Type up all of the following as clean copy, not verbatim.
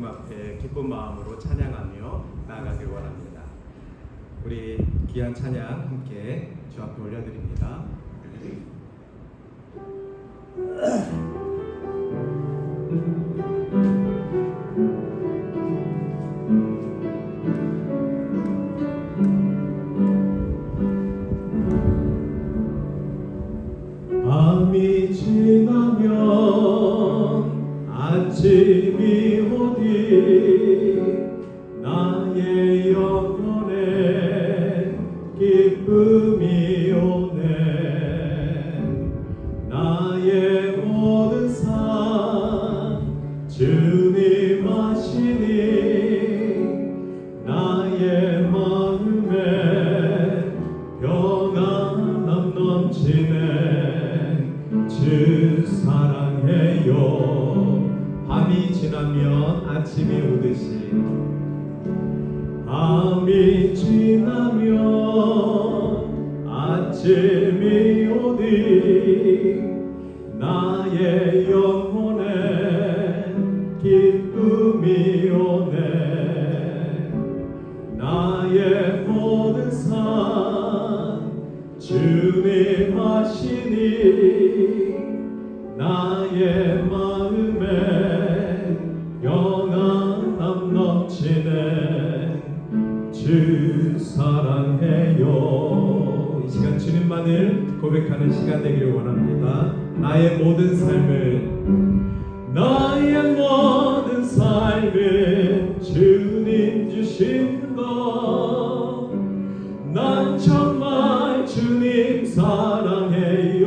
앞에 기쁜 마음으로 찬양하며 나아가길 원합니다. 우리 귀한 찬양 함께 주 앞에 올려드립니다. 밤이 지나면 아침이 오니 나의 영혼에 기쁨이 오네. 나의 모든 삶 주님 아시니 나의 마음에 평안함 넘치네. 주 사랑해요. 밤이 지나면 아침이 오듯이 밤이 지나면 아침이 오니 나의 영혼에 기쁨이 오네. 나의 모든 삶 주님 하시니 나의 마음에 평안함 넘치네. 주 사랑해요. 이 시간 주님만을 고백하는 시간 되기를 원합니다. 나의 모든 삶을 주님 주신 것 난 정말 주님 사랑해요.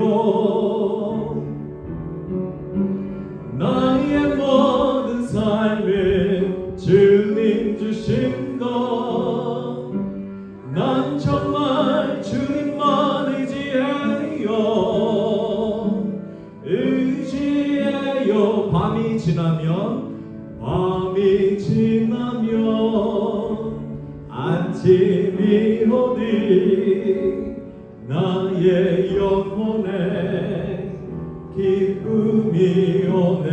나의 모든 삶을 주님 주신 것 난 정말 주님만 의지해요. 밤이 지나면 아침이 오니 나의 영혼에 기쁨이 오네.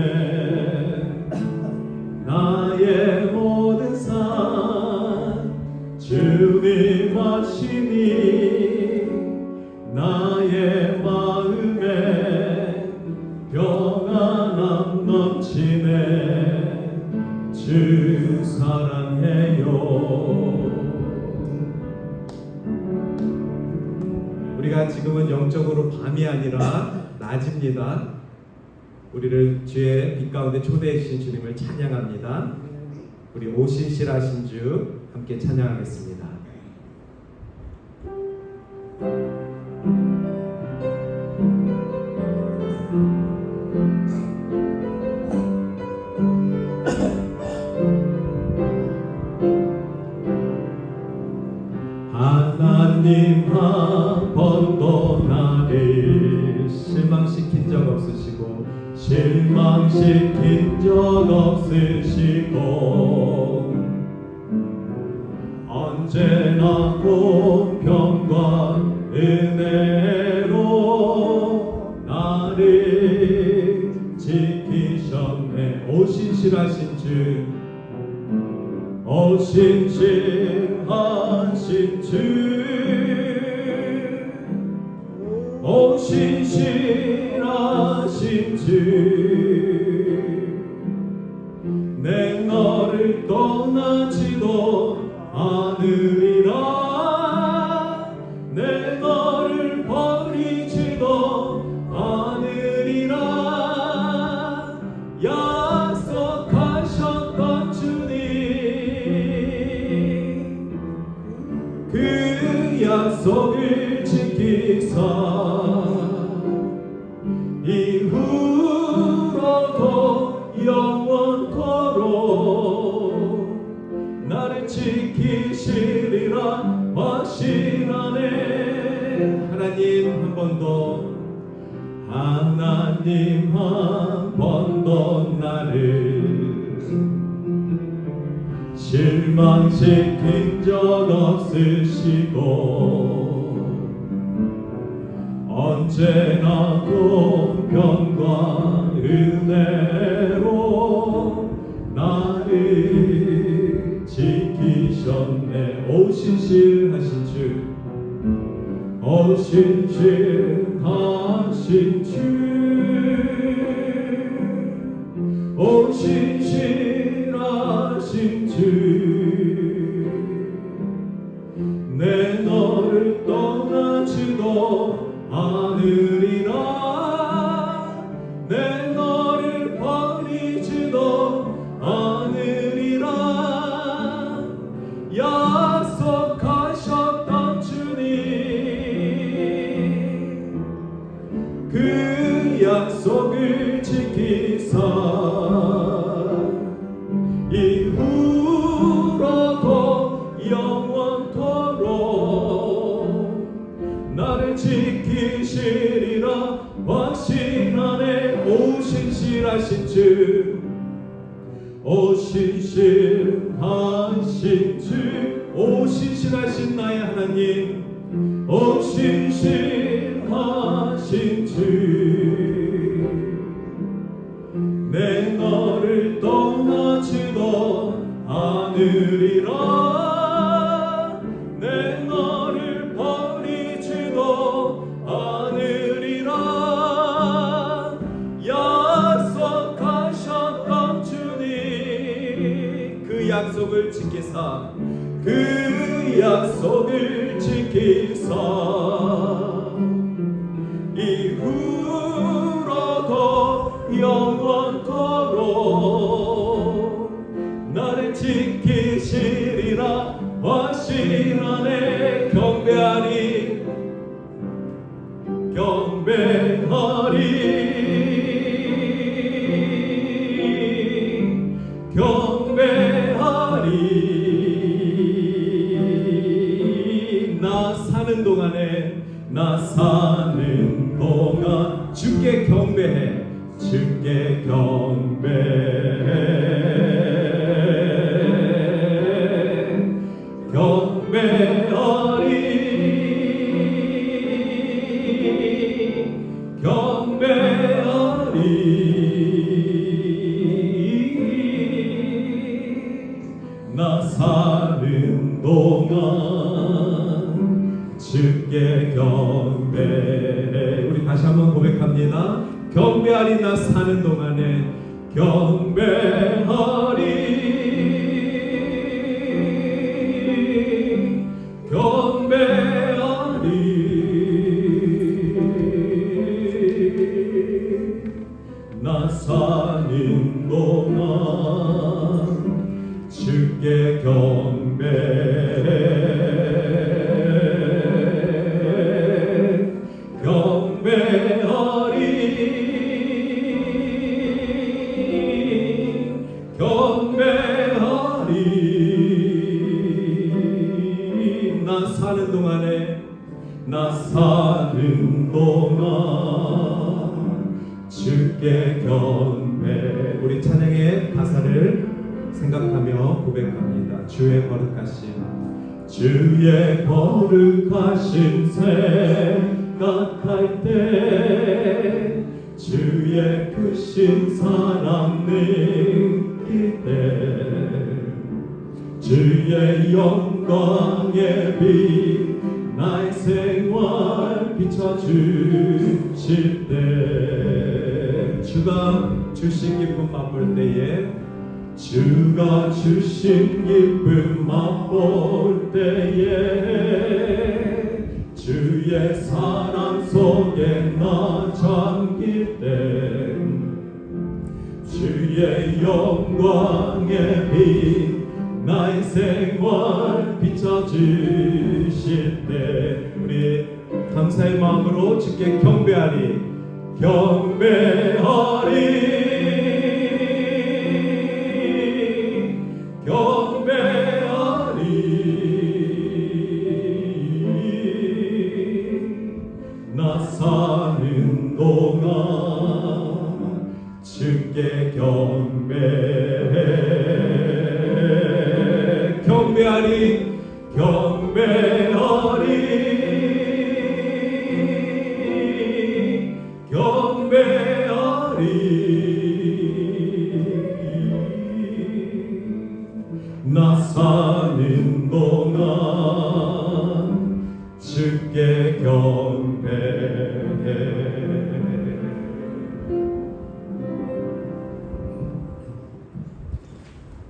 나의 모든 삶 주님 아시니 나의 마음에 평안함 넘치네. 주 사랑해요. 우리가 지금은 영적으로 밤이 아니라 낮입니다. 우리를 주의 빛 가운데 초대해 주신 주님을 찬양합니다. 우리 오신실하신 주 함께 찬양하겠습니다. 하나님 한 번도 나를 실망시킨 적 없으시고 언제나 공평과 은혜로 나를 지키셨네. 오신실하신 주 오신실하신 주 오신실하신 주 내 너를 떠나지도 않으리라. 내 너를 버리지도 않으리라. 약속하셨던 주님 그 약속을 지키사 이후로도 영원토록 나를 지키시리라 확신하네. 하나님 한 번도 나를 실망시킨 적 없으시고 언제나 공평과 은혜로 나를 오셨네. 오 신실하신 주, 오 신실하신 주, 오 신실하신 주, 내 너를 떠나지도 않으리라, 내 너를 버리지도 않으리라. 약속하셨던 주님, 그 약속을 지키사 이후로도 영원토록 나를 지키시리라. 확신하네. 오 신실하신 주, 오 신실하신 주, 오 신실하신 나의 하나님, 오 신실하신 주, 내 너를 떠나지도 않으리라, 내 너를 버리지도 않으리라. 약속하셨던 주님, 그 약속을 지키사, 그 약속을 지키사 이후로도 영원토록 나를 지키시리라. 확신하네. 경배하리, 경배하리, 경배하리. 나 사는 동안에, 나 사는 동안 주께 경배해, 주께 경배해, 경배하리, 경배하리. 나 사는 동안 주께 경배해. 우리 다시 한번 고백합니다. 경배하리. 나 사는 동안에 경배하리, 경배하리. 나 사는 동안 주께 경배해, 경배하리, 경배하리. 나 사는 동안에, 나 사는 동안 주께 경배. 우리 찬양의 가사를 생각하며 고백합니다. 주의 거룩하심, 주의 거룩하심 생각할 때, 주의 크신 사랑 느낄 때, 주의 영광의 빛 나의 생활 비춰주실 때, 주가 주신 기쁨 맛볼 때에, 주가 주신 기쁨 맛볼 때에, 주의 사랑 속에 나 잠길 때, 주의 영광의 빛 나의 생활 비춰주실 때, 우리 감사의 마음으로 주께 경배하리, 경배하리, 경배하리. 나 사는 동안 주께 경배해, 경배하리, 경배하리, 경배하리. 나 사는 사는 동안 주께 경배해.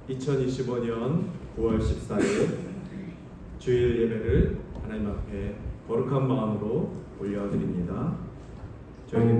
2025년 9월 14일 주일 예배를 하나님 앞에 거룩한 마음으로 올려드립니다. 저에게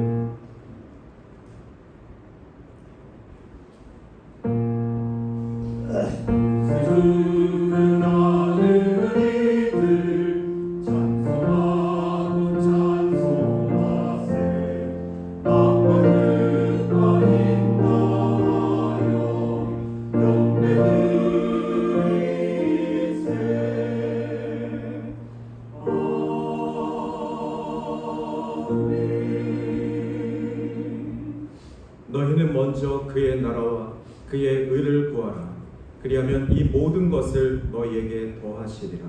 너희는 먼저 그의 나라와 그의 의를 구하라. 그리하면 이 모든 것을 너희에게 더하시리라.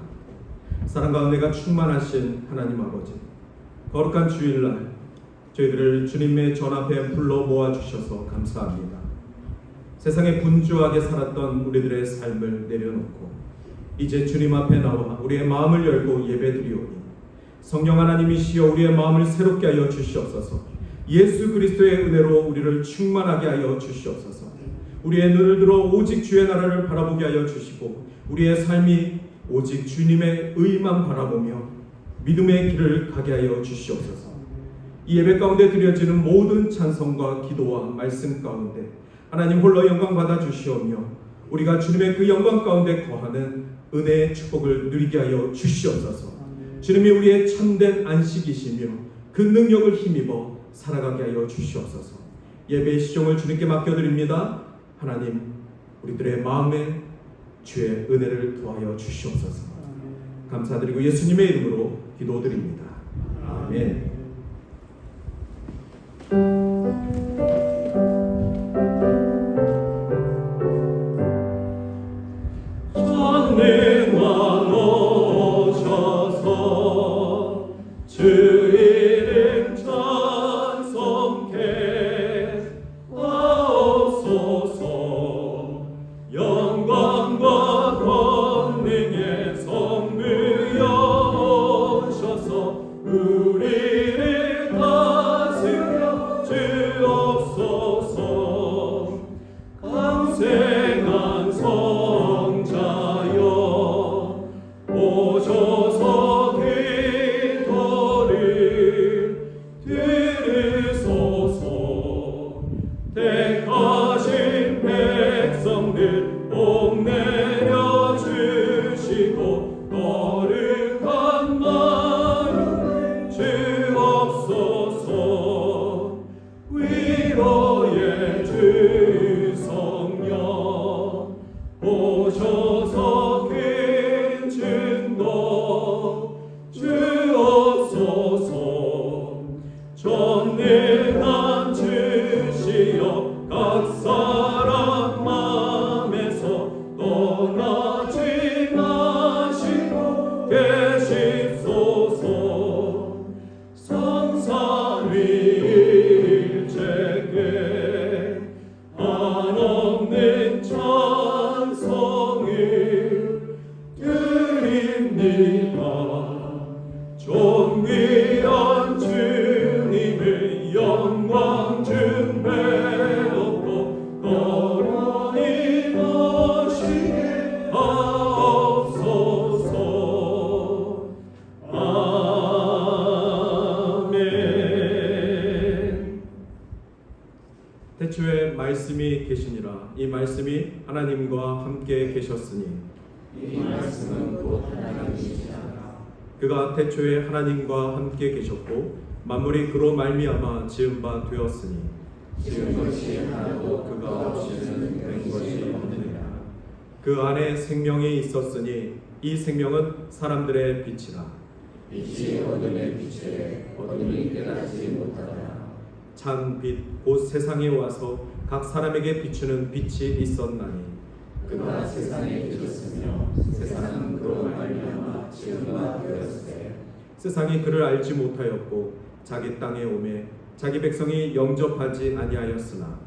사랑과 은혜가 충만하신 하나님 아버지, 거룩한 주일날 저희들을 주님의 전 앞에 불러 모아주셔서 감사합니다. 세상에 분주하게 살았던 우리들의 삶을 내려놓고 이제 주님 앞에 나와 우리의 마음을 열고 예배드리오니 성령 하나님이시여 우리의 마음을 새롭게 하여 주시옵소서. 예수 그리스도의 은혜로 우리를 충만하게 하여 주시옵소서. 우리의 눈을 들어 오직 주의 나라를 바라보게 하여 주시고 우리의 삶이 오직 주님의 의만 바라보며 믿음의 길을 가게 하여 주시옵소서. 이 예배 가운데 드려지는 모든 찬송과 기도와 말씀 가운데 하나님 홀로 영광 받아 주시오며 우리가 주님의 그 영광 가운데 거하는 은혜의 축복을 누리게 하여 주시옵소서. 주님이 우리의 참된 안식이시며 그 능력을 힘입어 살아가게 하여 주시옵소서. 예배의 시종을 주님께 맡겨드립니다. 하나님 우리들의 마음에 주의 은혜를 더하여 주시옵소서. 감사드리고 예수님의 이름으로 기도드립니다. 아멘. 전능왕 오셔서 주 이름 찬송케 하옵소서. 영광과 권능의 성부여 오셔서 우리를 다스려 주옵소서. 강생한 성자여 오셔서 기도를 들으소서. 택하신 백성들 복 내려 주시고 거룩한 마음 주옵소서. 위로의 주 성령 오셔서 큰 증거 주옵소서. 전능한 주시여 각 사람 마음에서 떠나지 마시고 계십소서. 성산 위 일체께 한없는 찬송을 드립니다. 존귀한 주님의 영광 중배롭고 거룩히 모시게 하옵소서. 아멘. 태초에 말씀이 계시니라. 이 말씀이 하나님과 함께 계셨으니 이 말씀은 곧 하나님이시라. 그가 태초에 하나님과 함께 계셨고 만물이 그로 말미암아 지은 바 되었으니 지은 것이 하나도 그가 없이는 된 것이 없느니라. 그 안에 생명이 있었으니 이 생명은 사람들의 빛이라. 빛이 어둠의 빛에 어둠이 깨닫지 못하더라. 참 빛 곧 세상에 와서 각 사람에게 비추는 빛이 있었나니 그가 세상에 비쳤으며 세상은 그로 말미암아 지은 바 되었으되 세상이 그를 알지 못하였고 자기 땅에 오매 자기 백성이 영접하지 아니하였으나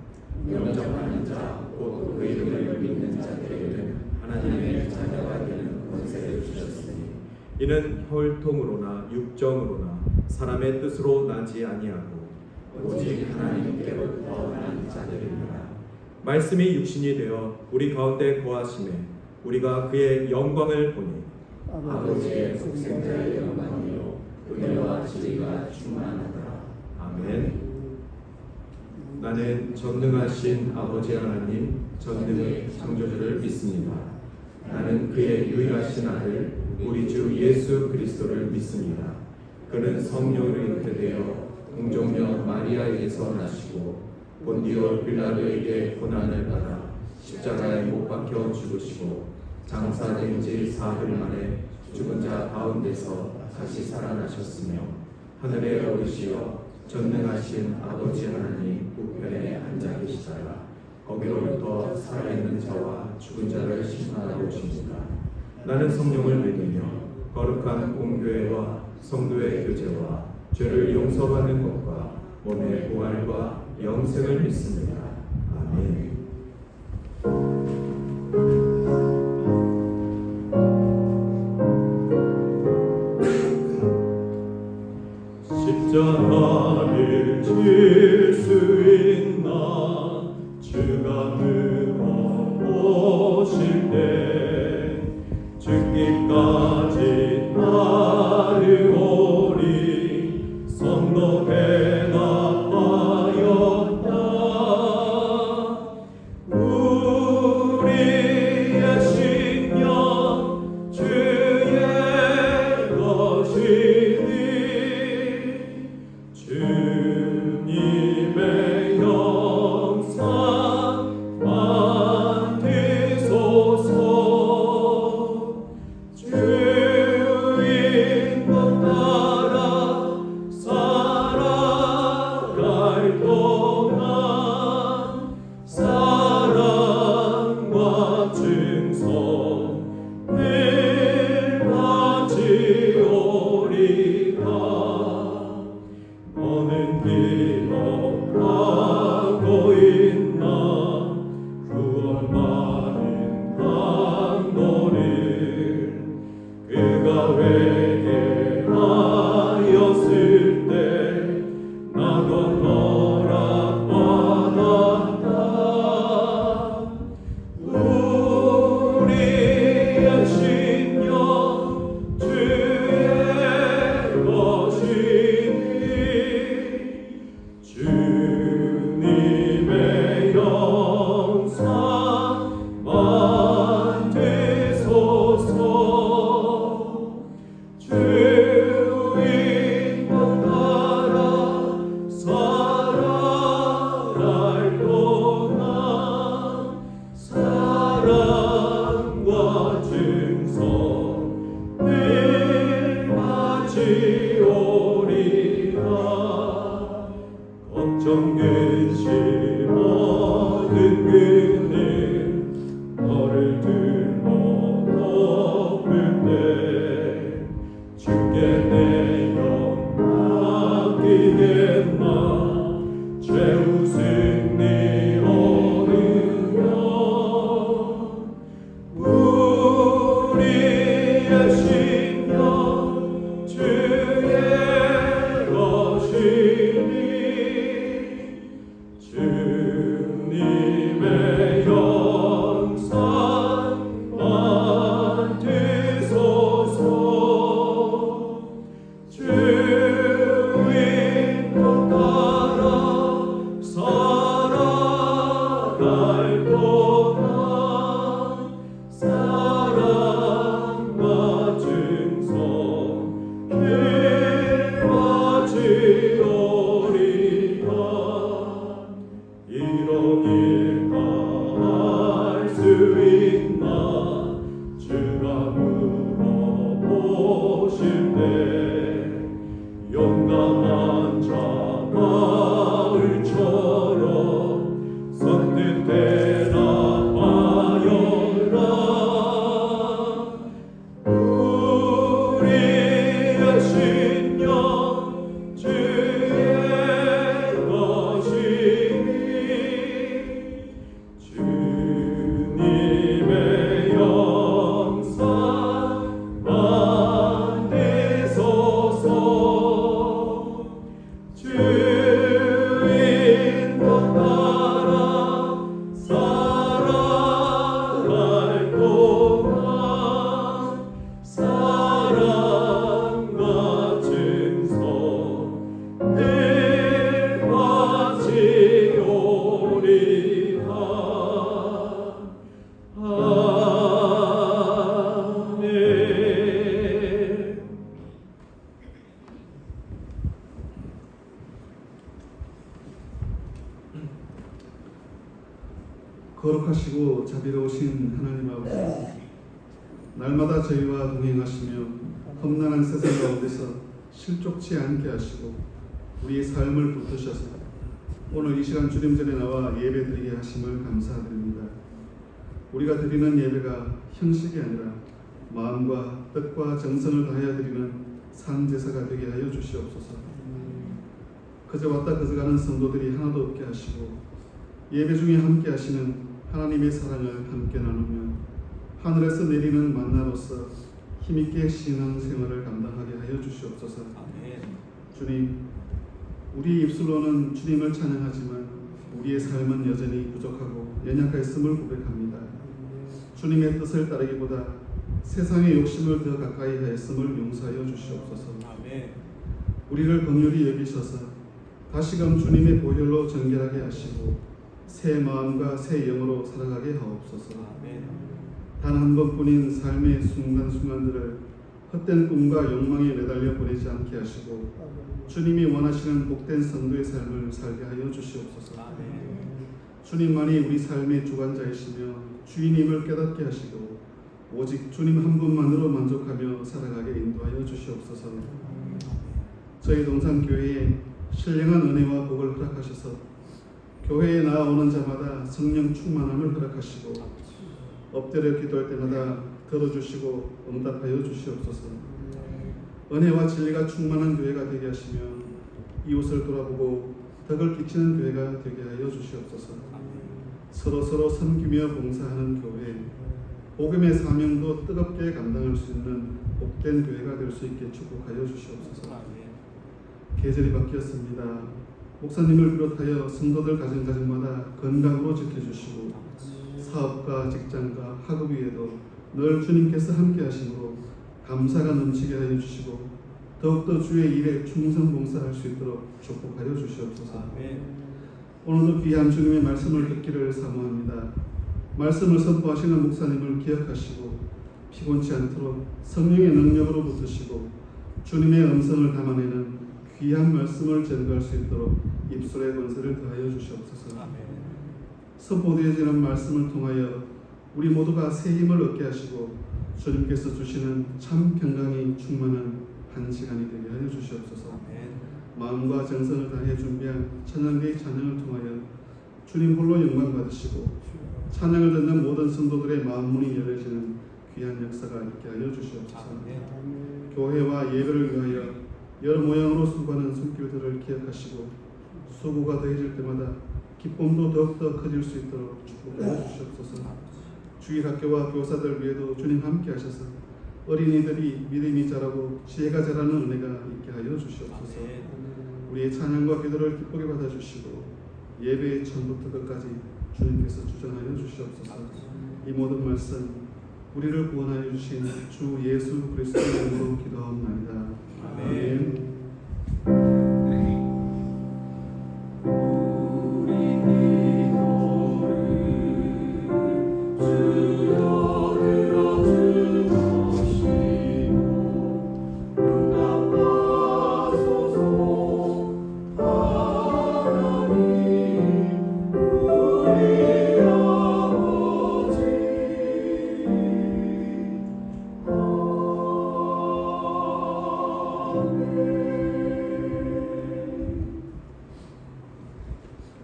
영접하는 자 곧 그 이름을 믿는 자들에게는 하나님의 자녀가 되는 이는 혈통으로나 육정으로나 사람의 뜻으로 나지 아니하고 오직 하나님께로부터 난 자들이니라. 말씀이 육신이 되어 우리 가운데 거하심에 우리가 그의 영광을 보니 아버지의 속생자의 영광이요 은혜와 진리가 충만하더라. 아멘. 나는 전능하신 아버지 하나님 전능의 창조주를 믿습니다. 나는 그의 유일하신 아들 우리 주 예수 그리스도를 믿습니다. 그는 성령으로 잉태되어 동정녀 마리아에게서 나시고 본디오 빌라도에게 고난을 받아 십자가에 못 박혀 죽으시고 장사된 지 사흘 만에 죽은 자 가운데서 다시 살아나셨으며 하늘에 오르시어 전능하신 아버지 하나님 우편에 앉아 계시다가 거기로부터 살아있는 자와 죽은 자를 심판하러 오십니다. 나는 성령을 믿으며 거룩한 공교회와 성도의 교제와 죄를 용서받는 것과 몸의 부활과 영생을 믿습니다. 아멘. 십자가를 질 수 있나 주가 들어오실 때 죽기까지 따르오리 성도 대답하였다. 우리의 신령 주의 것이니 주님의 영상 만드소서. 주인공 따라 살아갈 동안 사랑과 증서 늘 가지오리다. 너는 기억하고 있나 구원받은 강도를 그가 회개하였을 때 나도 허락받았다. 우리의 신령 주의 것이니 주님의 영상 만드소서. 주인공 따라 살아갈 동안 사랑과 증서 늘 가지오리라. 걱정 근심 모든 그는 너를 들어 덮을 때 주께 내 영 맡기겠나. 죄우 승리 얻으며 우리의 신령 주의 거룩하시고 자비로우신 하나님 아버지, 날마다 저희와 동행하시며 험난한 세상 가운데서 실족치 않게 하시고 우리의 삶을 붙드셔서 오늘 이 시간 주님 전에 나와 예배드리게 하심을 감사드립니다. 우리가 드리는 예배가 형식이 아니라 마음과 뜻과 정성을 다하여 드리는 산 제사가 되게 하여 주시옵소서. 그저 왔다 그저 가는 성도들이 하나도 없게 하시고 예배 중에 함께 하시는 하나님의 사랑을 함께 나누며 하늘에서 내리는 만나로서 힘있게 신앙 생활을 감당하게 하여 주시옵소서. 주님, 우리 입술로는 주님을 찬양하지만 우리의 삶은 여전히 부족하고 연약했음을 고백합니다. 주님의 뜻을 따르기보다 세상의 욕심을 더 가까이 하였음을 용서하여 주시옵소서. 우리를 긍휼히 여기셔서 다시금 주님의 보혈로 정결하게 하시고 새 마음과 새 영으로 살아가게 하옵소서. 단 한 번뿐인 삶의 순간순간들을 헛된 꿈과 욕망에 매달려 보내지 않게 하시고 주님이 원하시는 복된 성도의 삶을 살게 하여 주시옵소서. 주님만이 우리 삶의 주관자이시며 주인임을 깨닫게 하시고 오직 주님 한 분만으로 만족하며 살아가게 인도하여 주시옵소서. 저희 동산교회에 신령한 은혜와 복을 허락하셔서 교회에 나아오는 자마다 성령 충만함을 허락하시고 엎드려 기도할 때마다 들어주시고 응답하여 주시옵소서. 은혜와 진리가 충만한 교회가 되게 하시며 이웃을 돌아보고 덕을 끼치는 교회가 되게 하여 주시옵소서. 서로 섬기며 봉사하는 교회, 복음의 사명도 뜨겁게 감당할 수 있는 복된 교회가 될 수 있게 축복하여 주시옵소서. 계절이 바뀌었습니다. 목사님을 비롯하여 성도들 가정마다 건강으로 지켜주시고 사업과 직장과 학업 위에도 늘 주님께서 함께 하심으로 감사가 넘치게 하여 주시고 더욱더 주의 일에 충성 봉사할 수 있도록 축복하여 주시옵소서. 오늘도 귀한 주님의 말씀을 듣기를 사모합니다. 말씀을 선포하시는 목사님을 기억하시고 피곤치 않도록 성령의 능력으로 붙드시고 주님의 음성을 담아내는 귀한 말씀을 전가할 수 있도록 입술의 권세를 더하여 주시옵소서. 선포되어지는 말씀을 통하여 우리 모두가 새 힘을 얻게 하시고 주님께서 주시는 참 평강이 충만한 한 시간이 되게 하여 주시옵소서. 마음과 정성을 다해 준비한 찬양대의 찬양을 통하여 주님 홀로 영광 받으시고 찬양을 듣는 모든 성도들의 마음 문이 열려지는 귀한 역사가 있게 하여 주시옵소서. 교회와 예배를 위하여 여러 모양으로 수고하는 손길들을 기억하시고 수고가 더해질 때마다 기쁨도 더욱더 커질 수 있도록 축복해 주시옵소서. 주일학교와 교사들 위에도 주님 함께 하셔서 어린이들이 믿음이 자라고 지혜가 자라는 은혜가 있게 하여 주시옵소서. 우리의 찬양과 기도를 기쁘게 받아주시고 예배의 처음부터 끝까지 주님께서 주장하여 주시옵소서. 이 모든 말씀 우리를 구원하여 주신 주 예수 그리스도의 이름으로 기도하옵나이다. 아멘.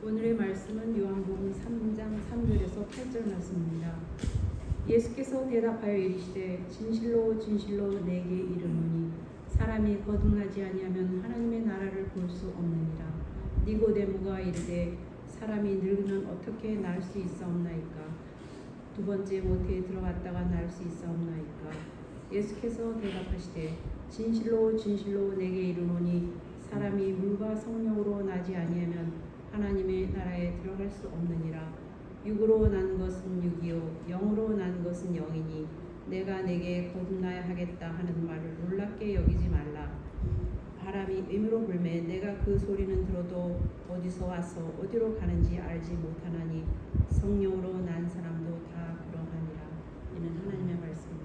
오늘의 말씀은 요한복음 3장 3절에서 8절 말씀입니다. 예수께서 대답하여 이르시되 진실로 진실로 내게 이르노니 사람이 거듭나지 아니하면 하나님의 나라를 볼 수 없느니라. 니고데모가 이르되 사람이 늙으면 어떻게 날 수 있사옵나이까? 두 번째 모태에 들어갔다가 날 수 있사옵나이까? 예수께서 대답하시되 진실로 진실로 내게 이르노니 사람이 물과 성령으로 나지 아니하면 하나님의 나라에 들어갈 수 없느니라. 육으로 난 것은 육이요 영으로 난 것은 영이니 내가 내게 거듭나야 하겠다 하는 말을 놀랍게 여기지 말라. 바람이 의미로 불매 내가 그 소리는 들어도 어디서 와서 어디로 가는지 알지 못하나니 성령으로 난 사람도 다 그러하니라. 이는 하나님의 말씀입니다.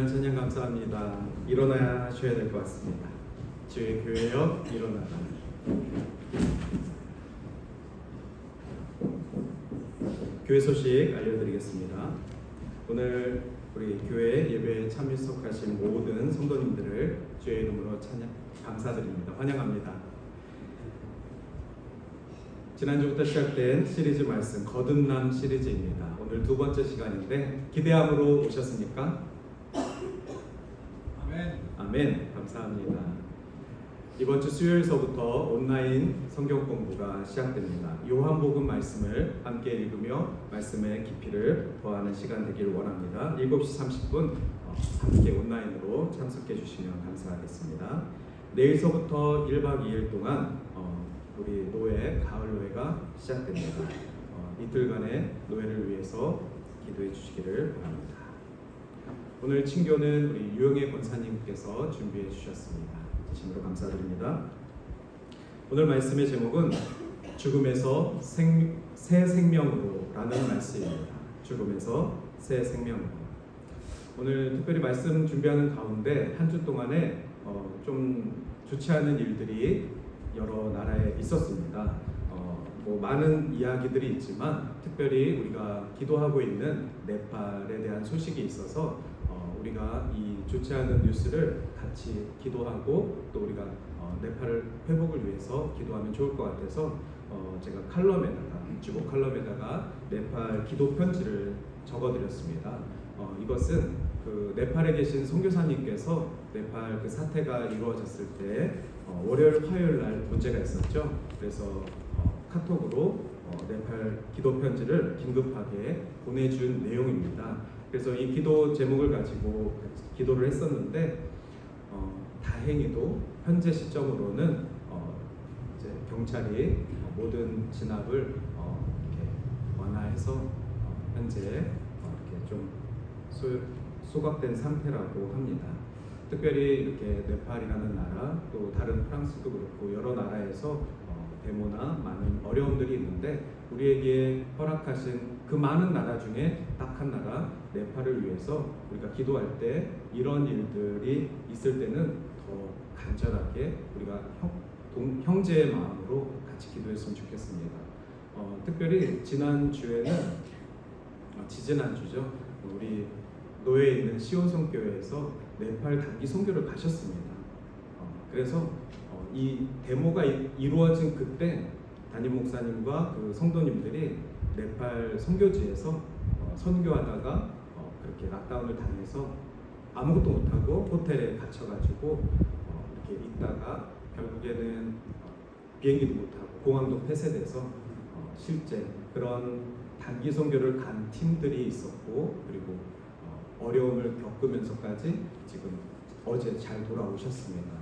귀한 찬양 감사합니다. 일어나셔야 될 것 같습니다. 주의 교회여 일어나라. 교회 소식 알려드리겠습니다. 오늘 우리 교회 예배에 참석하신 모든 성도님들을 주의 이름으로 찬양 감사드립니다. 환영합니다. 지난주부터 시작된 시리즈 말씀 거듭남 시리즈입니다. 오늘 두 번째 시간인데 기대함으로 오셨습니까? 아멘. 감사합니다. 이번 주 수요일서부터 온라인 성경 공부가 시작됩니다. 요한복음 말씀을 함께 읽으며 말씀의 깊이를 더하는 시간 되기를 원합니다. 7시 30분 함께 온라인으로 참석해 주시면 감사하겠습니다. 내일서부터 1박 2일 동안 우리 노예, 가을 노예가 시작됩니다. 이틀간의 노예를 위해서 기도해 주시기를 바랍니다. 오늘 친교는 우리 유영애 권사님께서 준비해 주셨습니다. 진심으로 감사드립니다. 오늘 말씀의 제목은 죽음에서 새 생명으로 라는 말씀입니다. 죽음에서 새 생명으로. 오늘 특별히 말씀 준비하는 가운데 한 주 동안에 좀 좋지 않은 일들이 여러 나라에 있었습니다. 많은 이야기들이 있지만 특별히 우리가 기도하고 있는 네팔에 대한 소식이 있어서 우리가 이 좋지 않은 뉴스를 같이 기도하고 또 우리가 네팔 회복을 위해서 기도하면 좋을 것 같아서 제가 주보 칼럼에다가 네팔 기도 편지를 적어드렸습니다. 이것은 그 네팔에 계신 선교사님께서 네팔 그 사태가 이루어졌을 때 월요일, 화요일 날 문제가 있었죠. 그래서 카톡으로 네팔 기도 편지를 긴급하게 보내준 내용입니다. 그래서 이 기도 제목을 가지고 기도를 했었는데 다행히도 현재 시점으로는 이제 경찰이 모든 진압을 이렇게 완화해서 현재 이렇게 좀 소각된 상태라고 합니다. 특별히 이렇게 네팔이라는 나라 또 다른 프랑스도 그렇고 여러 나라에서 데모나 많은 어려움들이 있는데 우리에게 허락하신 그 많은 나라 중에 딱 한 나라 네팔을 위해서 우리가 기도할 때 이런 일들이 있을 때는 더 간절하게 우리가 형제의 마음으로 같이 기도했으면 좋겠습니다. 특별히 지난주에는 지지난주죠. 우리 노예에 있는 시온성 교회에서 네팔 단기 선교를 가셨습니다. 그래서 이 데모가 이루어진 그때 담임 목사님과 그 성도님들이 네팔 선교지에서 선교하다가 그렇게 락다운을 당해서 아무것도 못하고 호텔에 갇혀가지고 이렇게 있다가 결국에는 비행기도 못하고 공항도 폐쇄돼서 실제 그런 단기 선교를 간 팀들이 있었고 그리고 어려움을 겪으면서까지 지금 어제 잘 돌아오셨습니다.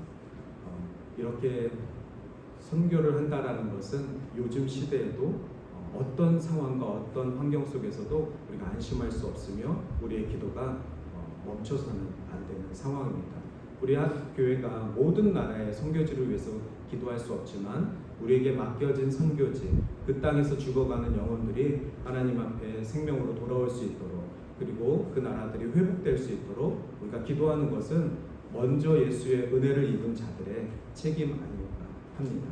이렇게 선교를 한다라는 것은 요즘 시대에도 어떤 상황과 어떤 환경 속에서도 우리가 안심할 수 없으며 우리의 기도가 멈춰서는 안 되는 상황입니다. 우리 교회가 모든 나라의 선교지를 위해서 기도할 수 없지만 우리에게 맡겨진 선교지, 그 땅에서 죽어가는 영혼들이 하나님 앞에 생명으로 돌아올 수 있도록 그리고 그 나라들이 회복될 수 있도록 우리가 기도하는 것은 먼저 예수의 은혜를 입은 자들의 책임 아닐까 합니다.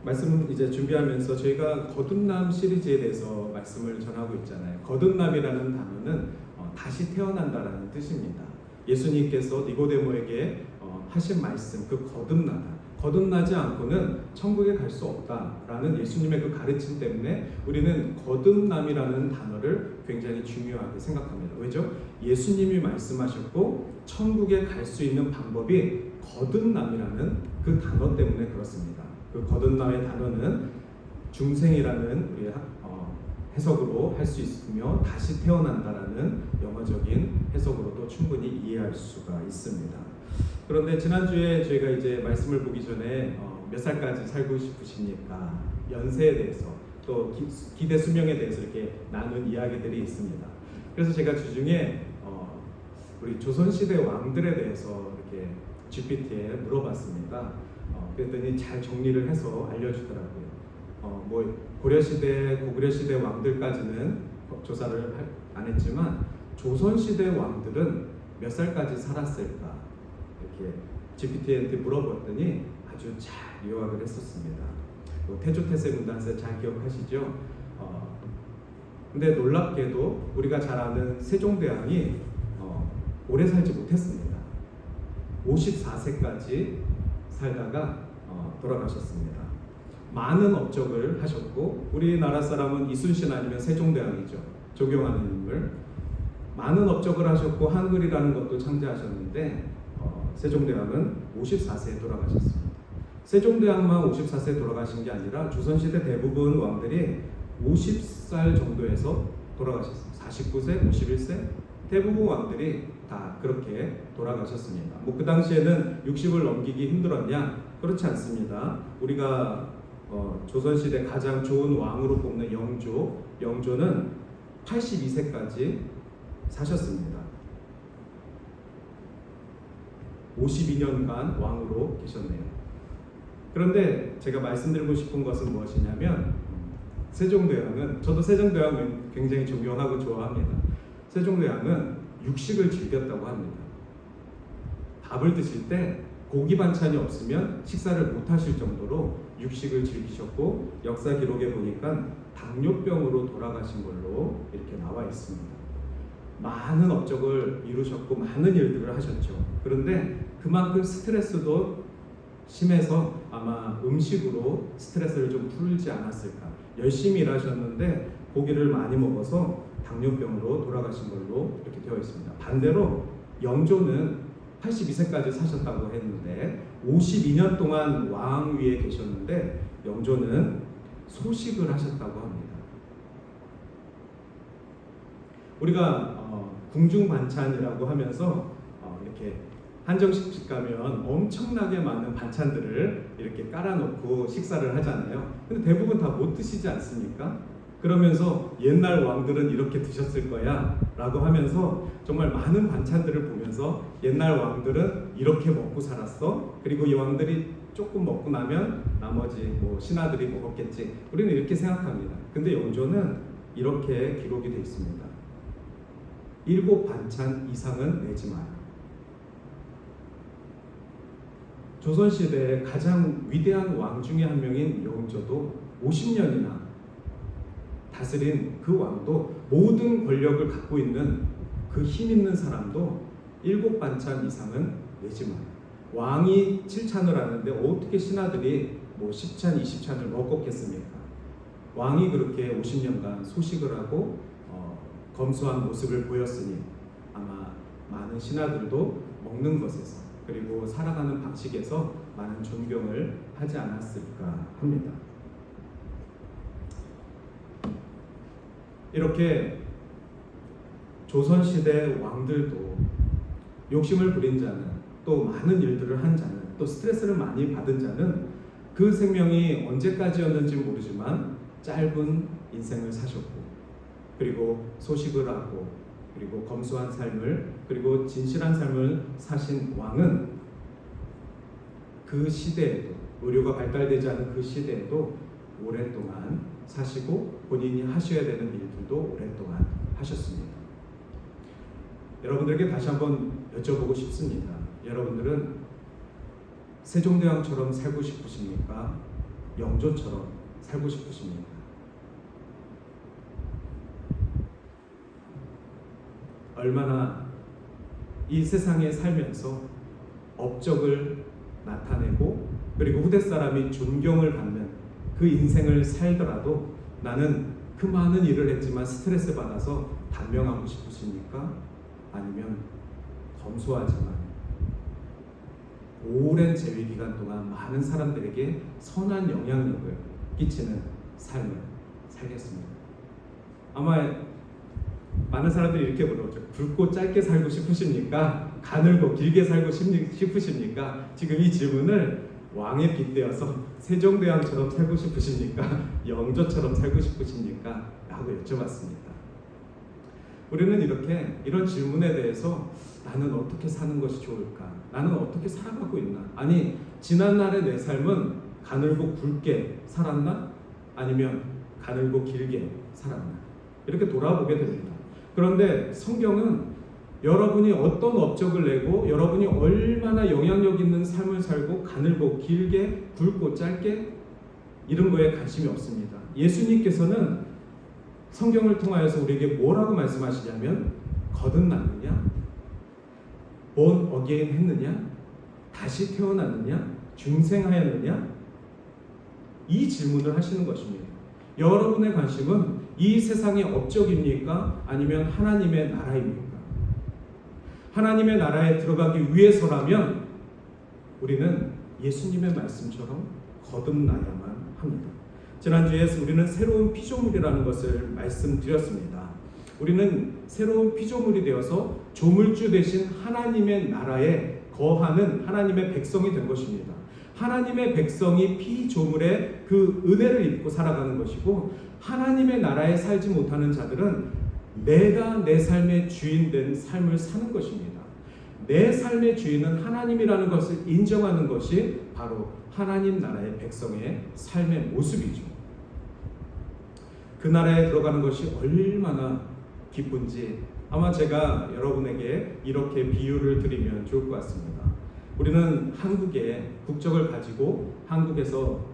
말씀 이제 준비하면서 저희가 거듭남 시리즈에 대해서 말씀을 전하고 있잖아요. 거듭남이라는 단어는 다시 태어난다라는 뜻입니다. 예수님께서 니고데모에게 하신 말씀, 그 거듭나지 않고는 천국에 갈 수 없다라는 예수님의 그 가르침 때문에 우리는 거듭남이라는 단어를 굉장히 중요하게 생각합니다. 왜죠? 예수님이 말씀하셨고 천국에 갈 수 있는 방법이 거듭남이라는 그 단어 때문에 그렇습니다. 그 거듭남의 단어는 중생이라는 우리 해석으로 할 수 있으며 다시 태어난다라는 영어적인 해석으로도 충분히 이해할 수가 있습니다. 그런데 지난주에 저희가 이제 말씀을 보기 전에 몇 살까지 살고 싶으십니까? 연세에 대해서 또 기대 수명에 대해서 이렇게 나눈 이야기들이 있습니다. 그래서 제가 주중에 우리 조선시대 왕들에 대해서 이렇게 GPT에 물어봤습니다. 그랬더니 잘 정리를 해서 알려주더라고요. 뭐 고려 시대, 고구려 시대 왕들까지는 조사를 안 했지만 조선 시대 왕들은 몇 살까지 살았을까 이렇게 GPT한테 물어봤더니 아주 잘 요약을 했었습니다. 태조태세 문단세 잘 기억하시죠? 근데 놀랍게도 우리가 잘 아는 세종대왕이 오래 살지 못했습니다. 54세까지 살다가 돌아가셨습니다. 많은 업적을 하셨고 우리나라 사람은 이순신 아니면 세종대왕이죠. 존경하는 인물. 많은 업적을 하셨고 한글이라는 것도 창제하셨는데 세종대왕은 54세에 돌아가셨습니다. 세종대왕만 54세에 돌아가신 게 아니라 조선시대 대부분 왕들이 50살 정도에서 돌아가셨습니다. 49세, 51세 대부분 왕들이 다 그렇게 돌아가셨습니다. 뭐 그 당시에는 60을 넘기기 힘들었냐? 그렇지 않습니다. 우리가 조선시대 가장 좋은 왕으로 뽑는 영조는 82세까지 사셨습니다. 52년간 왕으로 계셨네요. 그런데 제가 말씀드리고 싶은 것은 무엇이냐면 세종대왕은, 저도 세종대왕은 굉장히 존경하고 좋아합니다. 세종대왕은 육식을 즐겼다고 합니다. 밥을 드실 때 고기 반찬이 없으면 식사를 못 하실 정도로 육식을 즐기셨고 역사 기록에 보니까 당뇨병으로 돌아가신 걸로 이렇게 나와 있습니다. 많은 업적을 이루셨고 많은 일들을 하셨죠. 그런데 그만큼 스트레스도 심해서 아마 음식으로 스트레스를 좀 풀지 않았을까. 열심히 일하셨는데 고기를 많이 먹어서 당뇨병으로 돌아가신 걸로 이렇게 되어 있습니다. 반대로 영조는 82세까지 사셨다고 했는데 52년 동안 왕 위에 계셨는데 영조는 소식을 하셨다고 합니다. 우리가 궁중 반찬이라고 하면서 이렇게 한정식집 가면 엄청나게 많은 반찬들을 이렇게 깔아놓고 식사를 하잖아요. 근데 대부분 다 못 드시지 않습니까? 그러면서 옛날 왕들은 이렇게 드셨을 거야 라고 하면서 정말 많은 반찬들을 보면서 옛날 왕들은 이렇게 먹고 살았어. 그리고 이 왕들이 조금 먹고 나면 나머지 뭐 신하들이 먹었겠지. 우리는 이렇게 생각합니다. 근데 영조는 이렇게 기록이 되어 있습니다. 7반찬 이상은 내지 마라. 조선시대의 가장 위대한 왕 중에 한 명인 영조도 50년이나 다스린 그 왕도, 모든 권력을 갖고 있는 그 힘 있는 사람도 7반찬 이상은 내지 마라. 왕이 7찬을 하는데 어떻게 신하들이 뭐 10찬, 20찬을 먹었겠습니까? 왕이 그렇게 50년간 소식을 하고 검소한 모습을 보였으니 아마 많은 신하들도 먹는 것에서 그리고 살아가는 방식에서 많은 존경을 하지 않았을까 합니다. 이렇게 조선시대 왕들도 욕심을 부린 자는, 또 많은 일들을 한 자는, 또 스트레스를 많이 받은 자는 그 생명이 언제까지였는지 모르지만 짧은 인생을 사셨고, 그리고 소식을 하고, 그리고 검소한 삶을, 그리고 진실한 삶을 사신 왕은 그 시대에도, 의료가 발달되지 않은 그 시대에도 오랫동안 사시고 본인이 하셔야 되는 일들도 오랫동안 하셨습니다. 여러분들에게 다시 한번 여쭤보고 싶습니다. 여러분들은 세종대왕처럼 살고 싶으십니까? 영조처럼 살고 싶으십니까? 얼마나 이 세상에 살면서 업적을 나타내고 그리고 후대 사람이 존경을 받는 그 인생을 살더라도 나는 그 많은 일을 했지만 스트레스 받아서 단명하고 싶으십니까? 아니면 검소하지만 오랜 재위 기간 동안 많은 사람들에게 선한 영향력을 끼치는 삶을 살겠습니까? 아마 많은 사람들이 이렇게 물어보죠. 굵고 짧게 살고 싶으십니까? 가늘고 길게 살고 싶으십니까? 지금 이 질문을 왕에 빗대어서 세종대왕처럼 살고 싶으십니까? 영조처럼 살고 싶으십니까? 라고 여쭤봤습니다. 우리는 이런 질문에 대해서 나는 어떻게 사는 것이 좋을까? 나는 어떻게 살아가고 있나? 아니, 지난날의 내 삶은 가늘고 굵게 살았나? 아니면 가늘고 길게 살았나? 이렇게 돌아보게 됩니다. 그런데 성경은 여러분이 어떤 업적을 내고 여러분이 얼마나 영향력 있는 삶을 살고 가늘고 길게 굵고 짧게 이런 거에 관심이 없습니다. 예수님께서는 성경을 통하여서 우리에게 뭐라고 말씀하시냐면 거듭났느냐? born again 했느냐? 다시 태어났느냐? 중생하였느냐? 이 질문을 하시는 것입니다. 여러분의 관심은 이 세상의 업적입니까? 아니면 하나님의 나라입니까? 하나님의 나라에 들어가기 위해서라면 우리는 예수님의 말씀처럼 거듭나야만 합니다. 지난주에 우리는 새로운 피조물이라는 것을 말씀드렸습니다. 우리는 새로운 피조물이 되어서 조물주 되신 하나님의 나라에 거하는 하나님의 백성이 된 것입니다. 하나님의 백성이 피조물의 그 은혜를 입고 살아가는 것이고 하나님의 나라에 살지 못하는 자들은 내가 내 삶의 주인 된 삶을 사는 것입니다. 내 삶의 주인은 하나님이라는 것을 인정하는 것이 바로 하나님 나라의 백성의 삶의 모습이죠. 그 나라에 들어가는 것이 얼마나 기쁜지 아마 제가 여러분에게 이렇게 비유를 드리면 좋을 것 같습니다. 우리는 한국의 국적을 가지고 한국에서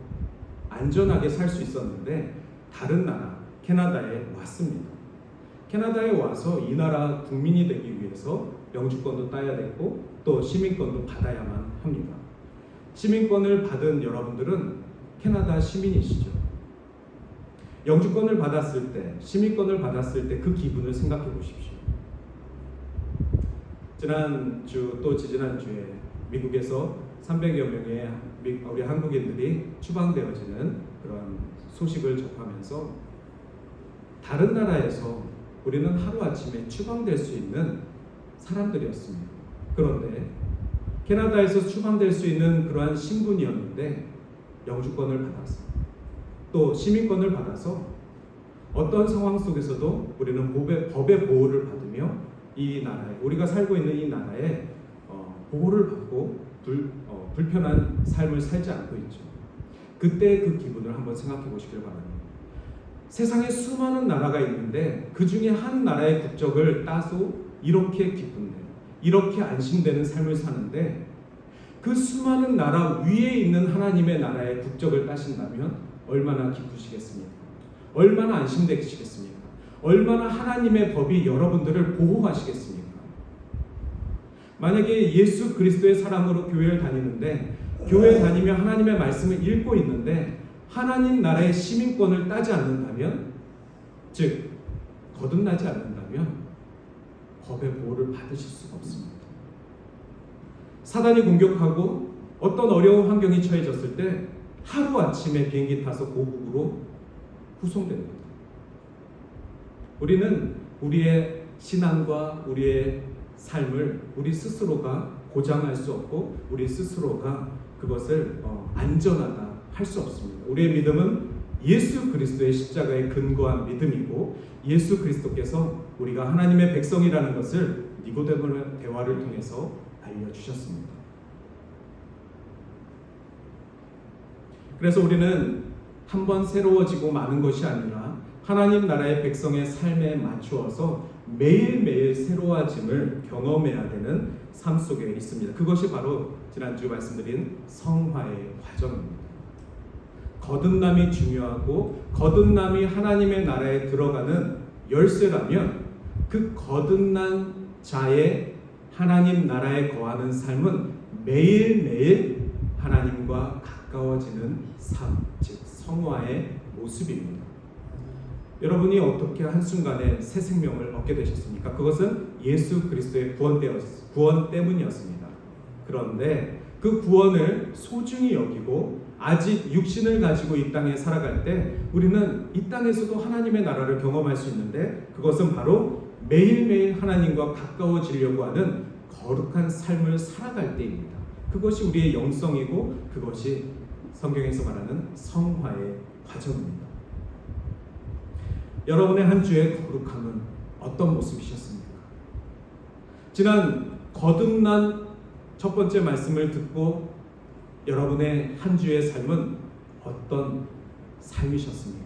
안전하게 살 수 있었는데 다른 나라 캐나다에 왔습니다. 캐나다에 와서 이 나라 국민이 되기 위해서 영주권도 따야 되고 또 시민권도 받아야만 합니다. 시민권을 받은 여러분들은 캐나다 시민이시죠. 영주권을 받았을 때, 시민권을 받았을 때 그 기분을 생각해 보십시오. 지난주 또 지지난주에 미국에서 300여 명의 우리 한국인들이 추방되어지는 그런 소식을 접하면서 다른 나라에서 우리는 하루아침에 추방될 수 있는 사람들이었습니다. 그런데 캐나다에서 추방될 수 있는 그러한 신분이었는데 영주권을 받아서 또 시민권을 받아서 어떤 상황 속에서도 우리는 법의 보호를 받으며 이 나라에 우리가 살고 있는 이 나라에 보호를 받고 불편한 삶을 살지 않고 있죠. 그때 그 기분을 한번 생각해 보시길 바랍니다. 세상에 수많은 나라가 있는데 그 중에 한 나라의 국적을 따서 이렇게 기쁜데 이렇게 안심되는 삶을 사는데 그 수많은 나라 위에 있는 하나님의 나라의 국적을 따신다면 얼마나 기쁘시겠습니까? 얼마나 안심되시겠습니까? 얼마나 하나님의 법이 여러분들을 보호하시겠습니까? 만약에 예수 그리스도의 사랑으로 교회를 다니는데 교회 다니며 하나님의 말씀을 읽고 있는데 하나님 나라의 시민권을 따지 않는다면 즉 거듭나지 않는다면 법의 보호를 받으실 수가 없습니다. 사단이 공격하고 어떤 어려운 환경이 처해졌을 때 하루아침에 비행기 타서 고국으로 후송됩니다. 우리는 우리의 신앙과 우리의 삶을 우리 스스로가 보장할 수 없고 우리 스스로가 그것을 안전하다 할 수 없습니다. 우리의 믿음은 예수 그리스도의 십자가에 근거한 믿음이고 예수 그리스도께서 우리가 하나님의 백성이라는 것을 니고데모의 대화를 통해서 알려주셨습니다. 그래서 우리는 한번 새로워지고 마는 것이 아니라 하나님 나라의 백성의 삶에 맞추어서 매일매일 새로워짐을 경험해야 되는 삶 속에 있습니다. 그것이 바로 지난주 말씀드린 성화의 과정입니다. 거듭남이 중요하고 거듭남이 하나님의 나라에 들어가는 열쇠라면 그 거듭난 자의 하나님 나라에 거하는 삶은 매일매일 하나님과 가까워지는 삶, 즉 성화의 모습입니다. 여러분이 어떻게 한순간에 새 생명을 얻게 되셨습니까? 그것은 예수 그리스도의 구원 때문이었습니다. 그런데 그 구원을 소중히 여기고 아직 육신을 가지고 이 땅에 살아갈 때 우리는 이 땅에서도 하나님의 나라를 경험할 수 있는데 그것은 바로 매일매일 하나님과 가까워지려고 하는 거룩한 삶을 살아갈 때입니다. 그것이 우리의 영성이고 그것이 성경에서 말하는 성화의 과정입니다. 여러분의 한 주의 거룩함은 어떤 모습이셨습니까? 지난 거듭난 첫 번째 말씀을 듣고 여러분의 한 주의 삶은 어떤 삶이셨습니까?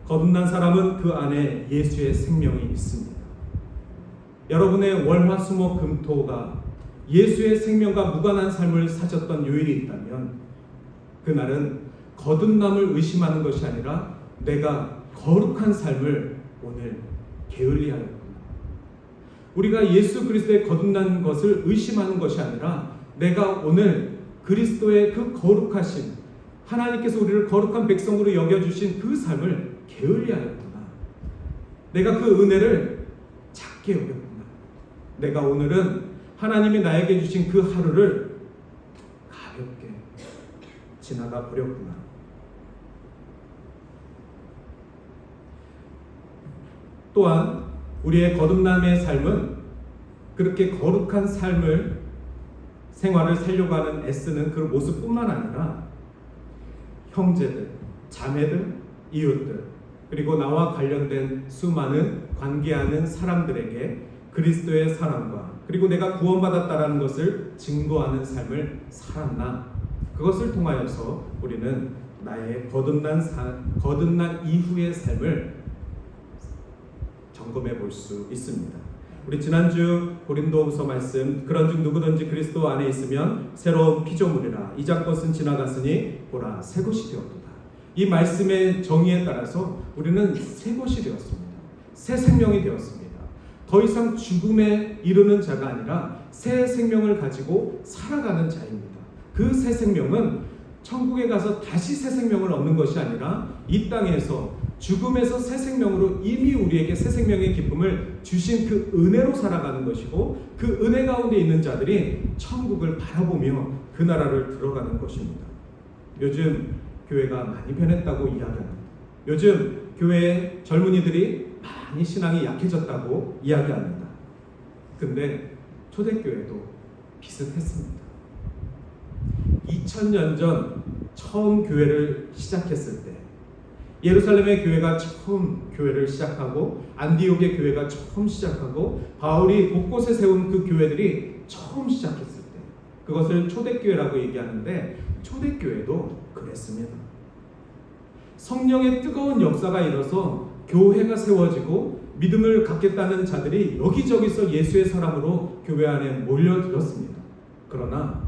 거듭난 사람은 그 안에 예수의 생명이 있습니다. 여러분의 월화수목금토가 예수의 생명과 무관한 삶을 사셨던 요일이 있다면 그날은 거듭남을 의심하는 것이 아니라 내가 거룩한 삶을 오늘 게을리하였구나. 우리가 예수 그리스도의 거듭난 것을 의심하는 것이 아니라 내가 오늘 그리스도의 그 거룩하신 하나님께서 우리를 거룩한 백성으로 여겨주신 그 삶을 게을리하였구나. 내가 그 은혜를 작게 여겼구나. 내가 오늘은 하나님이 나에게 주신 그 하루를 가볍게 지나가 버렸구나. 또한 우리의 거듭남의 삶은 그렇게 거룩한 생활을 살려고 하는 애쓰는 그 모습뿐만 아니라 형제들, 자매들, 이웃들, 그리고 나와 관련된 수많은 관계하는 사람들에게 그리스도의 사랑과 그리고 내가 구원받았다라는 것을 증거하는 삶을 살았나, 그것을 통하여서 우리는 나의 거듭난 이후의 삶을 점검해 볼 수 있습니다. 우리 지난주 고린도후서 말씀, 그런즉 누구든지 그리스도 안에 있으면 새로운 피조물이라, 이전 것은 지나갔으니 보라 새 것이 되었도다. 이 말씀의 정의에 따라서 우리는 새 것이 되었습니다. 새 생명이 되었습니다. 더 이상 죽음에 이르는 자가 아니라 새 생명을 가지고 살아가는 자입니다. 그 새 생명은 천국에 가서 다시 새 생명을 얻는 것이 아니라 이 땅에서 죽음에서 새 생명으로 이미 우리에게 새 생명의 기쁨을 주신 그 은혜로 살아가는 것이고, 그 은혜 가운데 있는 자들이 천국을 바라보며 그 나라를 들어가는 것입니다. 요즘 교회가 많이 변했다고 이야기합니다. 요즘 교회의 젊은이들이 많이 신앙이 약해졌다고 이야기합니다. 근데 초대교회도 비슷했습니다. 2000년 전 처음 교회를 시작했을 때, 예루살렘의 교회가 처음 교회를 시작하고 안디옥의 교회가 처음 시작하고 바울이 곳곳에 세운 그 교회들이 처음 시작했을 때, 그것을 초대교회라고 얘기하는데 초대교회도 그랬습니다. 성령의 뜨거운 역사가 일어서 교회가 세워지고 믿음을 갖겠다는 자들이 여기저기서 예수의 사람으로 교회 안에 몰려들었습니다. 그러나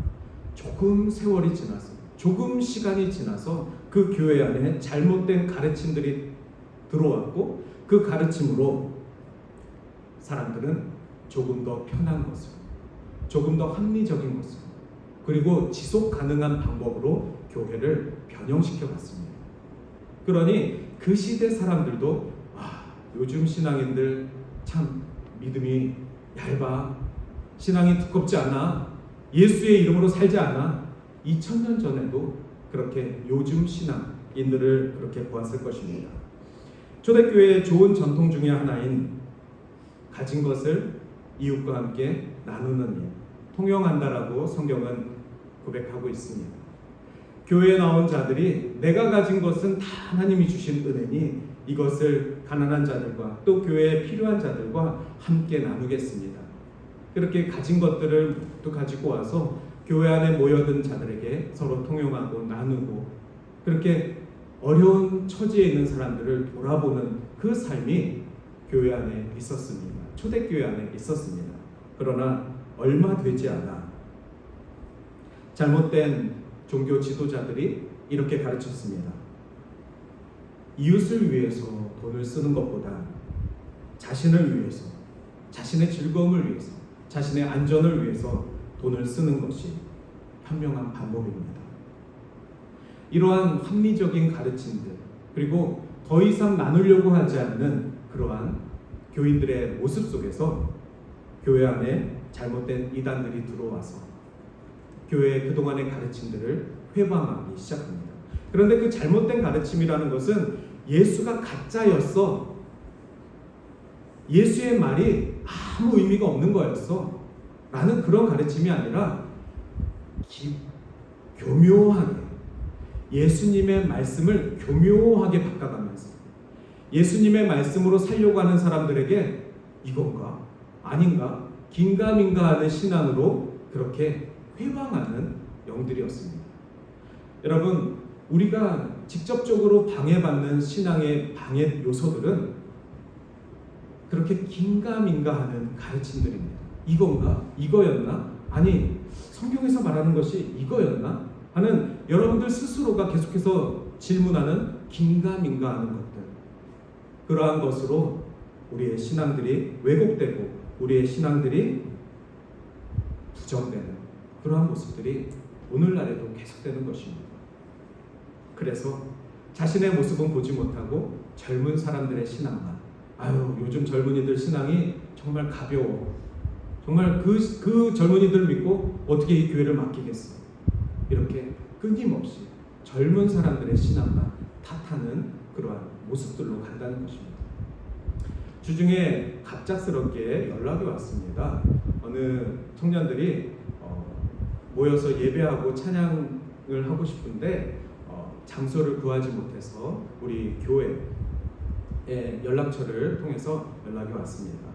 조금 세월이 지나서, 조금 시간이 지나서 그 교회 안에 잘못된 가르침들이 들어왔고, 그 가르침으로 사람들은 조금 더 편한 것을, 조금 더 합리적인 것을, 그리고 지속 가능한 방법으로 교회를 변형시켜 갔습니다. 그러니 그 시대 사람들도 요즘 신앙인들 참 믿음이 얇아, 신앙이 두껍지 않아, 예수의 이름으로 살지 않아. 2000년 전에도 그렇게 요즘 신앙인들을 그렇게 보았을 것입니다. 초대교회의 좋은 전통 중에 하나인 가진 것을 이웃과 함께 나누는 일, 통용한다라고 성경은 고백하고 있습니다. 교회에 나온 자들이 내가 가진 것은 다 하나님이 주신 은혜니 이것을 가난한 자들과 또 교회에 필요한 자들과 함께 나누겠습니다. 그렇게 가진 것들을 또 가지고 와서 교회 안에 모여든 자들에게 서로 통용하고 나누고, 그렇게 어려운 처지에 있는 사람들을 돌아보는 그 삶이 교회 안에 있었습니다. 초대교회 안에 있었습니다. 그러나 얼마 되지 않아 잘못된 종교 지도자들이 이렇게 가르쳤습니다. 이웃을 위해서 돈을 쓰는 것보다 자신을 위해서, 자신의 즐거움을 위해서, 자신의 안전을 위해서 돈을 쓰는 것이 현명한 방법입니다. 이러한 합리적인 가르침들, 그리고 더 이상 나누려고 하지 않는 그러한 교인들의 모습 속에서 교회 안에 잘못된 이단들이 들어와서 교회의 그동안의 가르침들을 회방하기 시작합니다. 그런데 그 잘못된 가르침이라는 것은 예수가 가짜였어, 예수의 말이 아무 의미가 없는 거였어 라는 그런 가르침이 아니라 교묘하게 예수님의 말씀을 교묘하게 바꿔가면서 예수님의 말씀으로 살려고 하는 사람들에게 이건가? 아닌가? 긴가민가 하는 신앙으로 그렇게 회방하는 영들이었습니다. 여러분, 우리가 직접적으로 방해받는 신앙의 방해 요소들은 그렇게 긴가민가하는 가르침들입니다. 이건가? 이거였나? 아니, 성경에서 말하는 것이 이거였나? 하는 여러분들 스스로가 계속해서 질문하는 긴가민가하는 것들, 그러한 것으로 우리의 신앙들이 왜곡되고 우리의 신앙들이 부정되는 그러한 모습들이 오늘날에도 계속되는 것입니다. 그래서 자신의 모습은 보지 못하고 젊은 사람들의 신앙만, 아유, 요즘 젊은이들 신앙이 정말 가벼워, 정말 그 젊은이들 믿고 어떻게 이 교회를 맡기겠어, 이렇게 끊임없이 젊은 사람들의 신앙만 탓하는 그러한 모습들로 간다는 것입니다. 주중에 갑작스럽게 연락이 왔습니다. 어느 청년들이 모여서 예배하고 찬양을 하고 싶은데 장소를 구하지 못해서 우리 교회의 연락처를 통해서 연락이 왔습니다.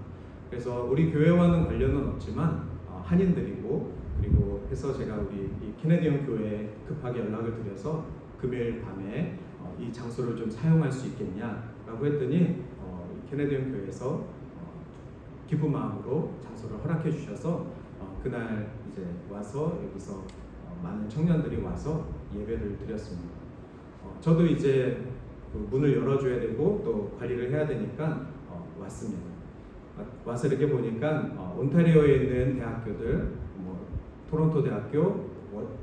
그래서 우리 교회와는 관련은 없지만 한인들이고, 그리고 해서 제가 우리 이 캐네디언 교회에 급하게 연락을 드려서 금요일 밤에 이 장소를 좀 사용할 수 있겠냐라고 했더니 이 캐네디언 교회에서 기쁜 마음으로 장소를 허락해 주셔서 그날 이제 와서 여기서 많은 청년들이 와서 예배를 드렸습니다. 저도 이제 그 문을 열어줘야 되고 또 관리를 해야 되니까 왔습니다. 와서 이렇게 보니까 온타리오에 있는 대학교들, 뭐 토론토 대학교,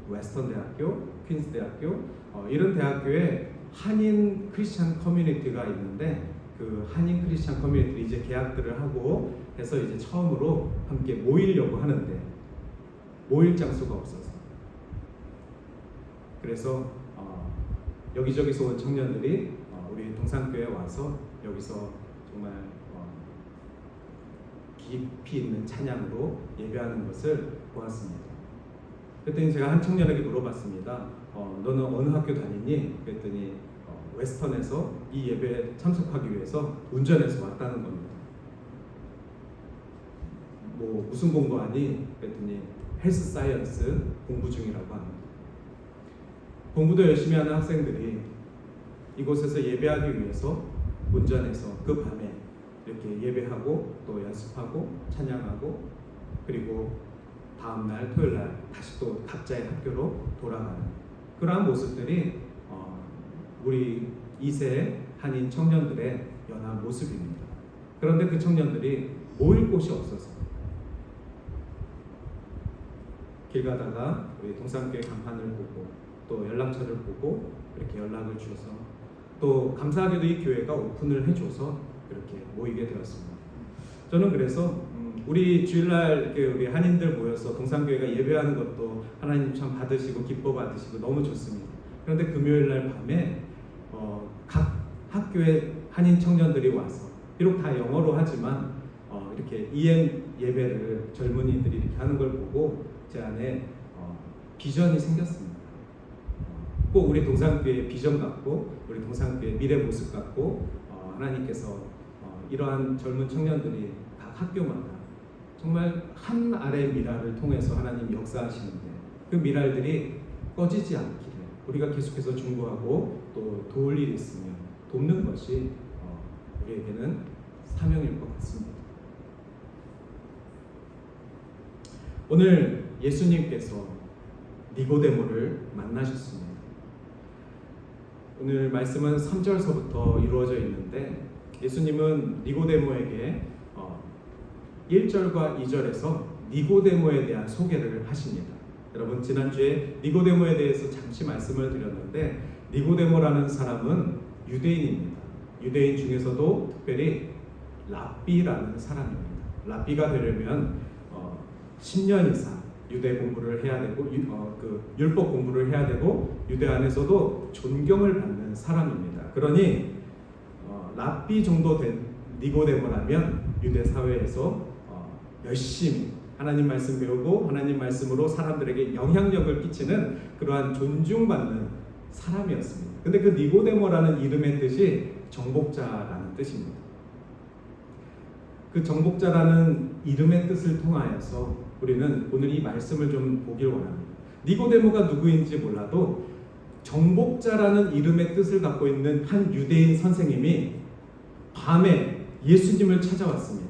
웨스턴 대학교, 퀸스 대학교, 이런 대학교에 한인 크리스찬 커뮤니티가 있는데, 그 한인 크리스찬 커뮤니티 이제 계약들을 하고 해서 이제 처음으로 함께 모이려고 하는데 모일 장소가 없어서, 그래서 여기저기서 온 청년들이 우리 동산교회에 와서 여기서 정말 깊이 있는 찬양으로 예배하는 것을 보았습니다. 그랬더니 제가 한 청년에게 물어봤습니다. 너는 어느 학교 다니니? 그랬더니 웨스턴에서 이 예배에 참석하기 위해서 운전해서 왔다는 겁니다. 뭐 무슨 공부하니? 그랬더니 헬스 사이언스 공부 중이라고 합니다. 공부도 열심히 하는 학생들이 이곳에서 예배하기 위해서 운전해서 그 밤에 이렇게 예배하고 또 연습하고 찬양하고, 그리고 다음날 토요일날 다시 또 각자의 학교로 돌아가는 그러한 모습들이 우리 2세 한인 청년들의 연합 모습입니다. 그런데 그 청년들이 모일 곳이 없어서 길 가다가 우리 동산교회 간판을 보고 또 연락처를 보고 이렇게 연락을 주어서, 또 감사하게도 이 교회가 오픈을 해줘서 이렇게 모이게 되었습니다. 저는 그래서 우리 주일날 이렇게 우리 한인들 모여서 동산교회가 예배하는 것도 하나님 참 받으시고 기뻐 받으시고 너무 좋습니다. 그런데 금요일날 밤에 각 학교의 한인 청년들이 와서, 비록 다 영어로 하지만 이렇게 EM 예배를 젊은이들이 이렇게 하는 걸 보고 제 안에 비전이 생겼습니다. 꼭 우리 동산교회의 비전 같고 우리 동산교회의 미래 모습 같고 하나님께서 이러한 젊은 청년들이 각 학교마다 정말 한 알의 미랄을 통해서 하나님 역사하시는데, 그 미랄들이 꺼지지 않기를 우리가 계속해서 중보하고 또 도울 일이 있으면 돕는 것이 우리에게는 사명일 것 같습니다. 오늘 예수님께서 니고데모를 만나셨습니다. 오늘 말씀은 3절서부터 이루어져 있는데, 예수님은 니고데모에게 1절과 2절에서 니고데모에 대한 소개를 하십니다. 여러분, 지난주에 니고데모에 대해서 잠시 말씀을 드렸는데, 니고데모라는 사람은 유대인입니다. 유대인 중에서도 특별히 랍비라는 사람입니다. 랍비가 되려면 10년 이상 유대 공부를 해야 되고 그 율법 공부를 해야 되고 유대 안에서도 존경을 받는 사람입니다. 그러니 랍비 정도 된 니고데모라면 유대 사회에서 열심히 하나님 말씀 배우고 하나님 말씀으로 사람들에게 영향력을 끼치는 그러한 존중받는 사람이었습니다. 근데 그 니고데모라는 이름의 뜻이 정복자라는 뜻입니다. 그 정복자라는 이름의 뜻을 통하여서 우리는 오늘 이 말씀을 좀 보길 원합니다. 니고데모가 누구인지 몰라도 정복자라는 이름의 뜻을 갖고 있는 한 유대인 선생님이 밤에 예수님을 찾아왔습니다.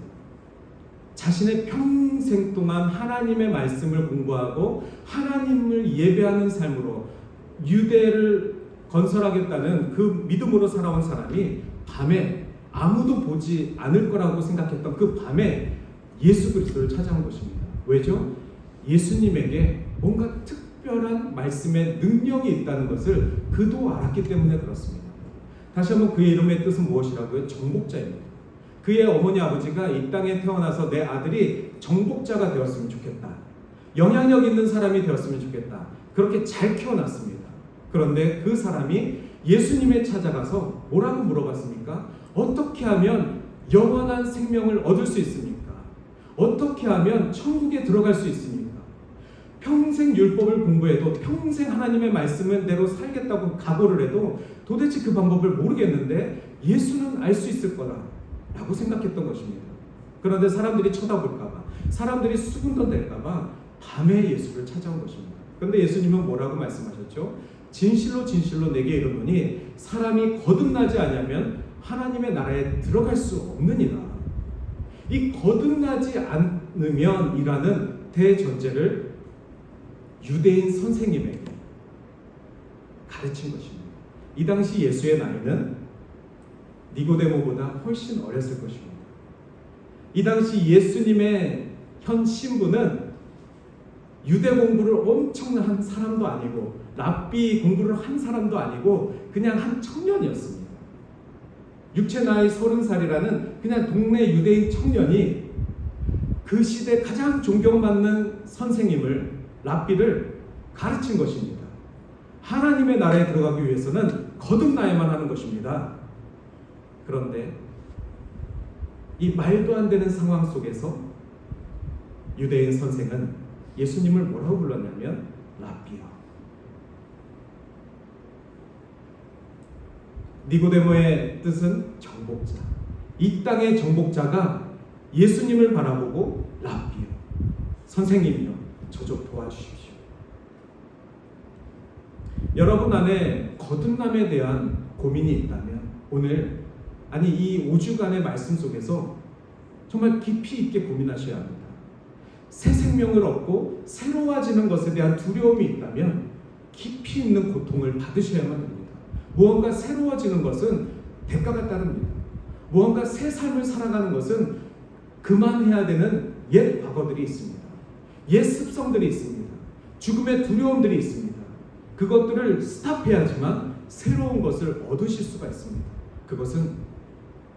자신의 평생 동안 하나님의 말씀을 공부하고 하나님을 예배하는 삶으로 유대를 건설하겠다는 그 믿음으로 살아온 사람이 밤에 아무도 보지 않을 거라고 생각했던 그 밤에 예수 그리스도를 찾아온 것입니다. 왜죠? 예수님에게 뭔가 특별한 말씀의 능력이 있다는 것을 그도 알았기 때문에 그렇습니다. 다시 한번 그의 이름의 뜻은 무엇이라고요? 정복자입니다. 그의 어머니 아버지가 이 땅에 태어나서 내 아들이 정복자가 되었으면 좋겠다. 영향력 있는 사람이 되었으면 좋겠다. 그렇게 잘 키워놨습니다. 그런데 그 사람이 예수님에 찾아가서 뭐라고 물어봤습니까? 어떻게 하면 영원한 생명을 얻을 수 있습니까? 어떻게 하면 천국에 들어갈 수 있습니까? 평생 율법을 공부해도 평생 하나님의 말씀대로 살겠다고 각오를 해도 도대체 그 방법을 모르겠는데 예수는 알 수 있을 거다 라고 생각했던 것입니다. 그런데 사람들이 쳐다볼까봐, 사람들이 수군던댈까봐 밤에 예수를 찾아온 것입니다. 그런데 예수님은 뭐라고 말씀하셨죠? 진실로 진실로 내게 이르노니 사람이 거듭나지 아니하면 하나님의 나라에 들어갈 수 없느니라. 이 거듭나지 않으면 이라는 대전제를 유대인 선생님에게 가르친 것입니다. 이 당시 예수의 나이는 니고데모보다 훨씬 어렸을 것입니다. 이 당시 예수님의 현 신부는 유대 공부를 엄청난 사람도 아니고 랍비 공부를 한 사람도 아니고 그냥 한 청년이었습니다. 육체 나이 30살이라는 그냥 동네 유대인 청년이 그 시대 가장 존경받는 선생님을 랍비를 가르친 것입니다. 하나님의 나라에 들어가기 위해서는 거듭나야만 하는 것입니다. 그런데 이 말도 안 되는 상황 속에서 유대인 선생은 예수님을 뭐라고 불렀냐면 랍비요. 니고데모의 뜻은 정복자. 이 땅의 정복자가 예수님을 바라보고 랍비요, 선생님이요, 저 좀 도와주십시오. 여러분 안에 거듭남에 대한 고민이 있다면 오늘 이 5주간의 말씀 속에서 정말 깊이 있게 고민하셔야 합니다. 새 생명을 얻고 새로워지는 것에 대한 두려움이 있다면 깊이 있는 고통을 받으셔야만 됩니다. 무언가 새로워지는 것은 대가가 따릅니다. 무언가 새 삶을 살아가는 것은 그만해야 되는 옛 과거들이 있습니다. 옛 습성들이 있습니다. 죽음의 두려움들이 있습니다. 그것들을 스탑해야지만 새로운 것을 얻으실 수가 있습니다. 그것은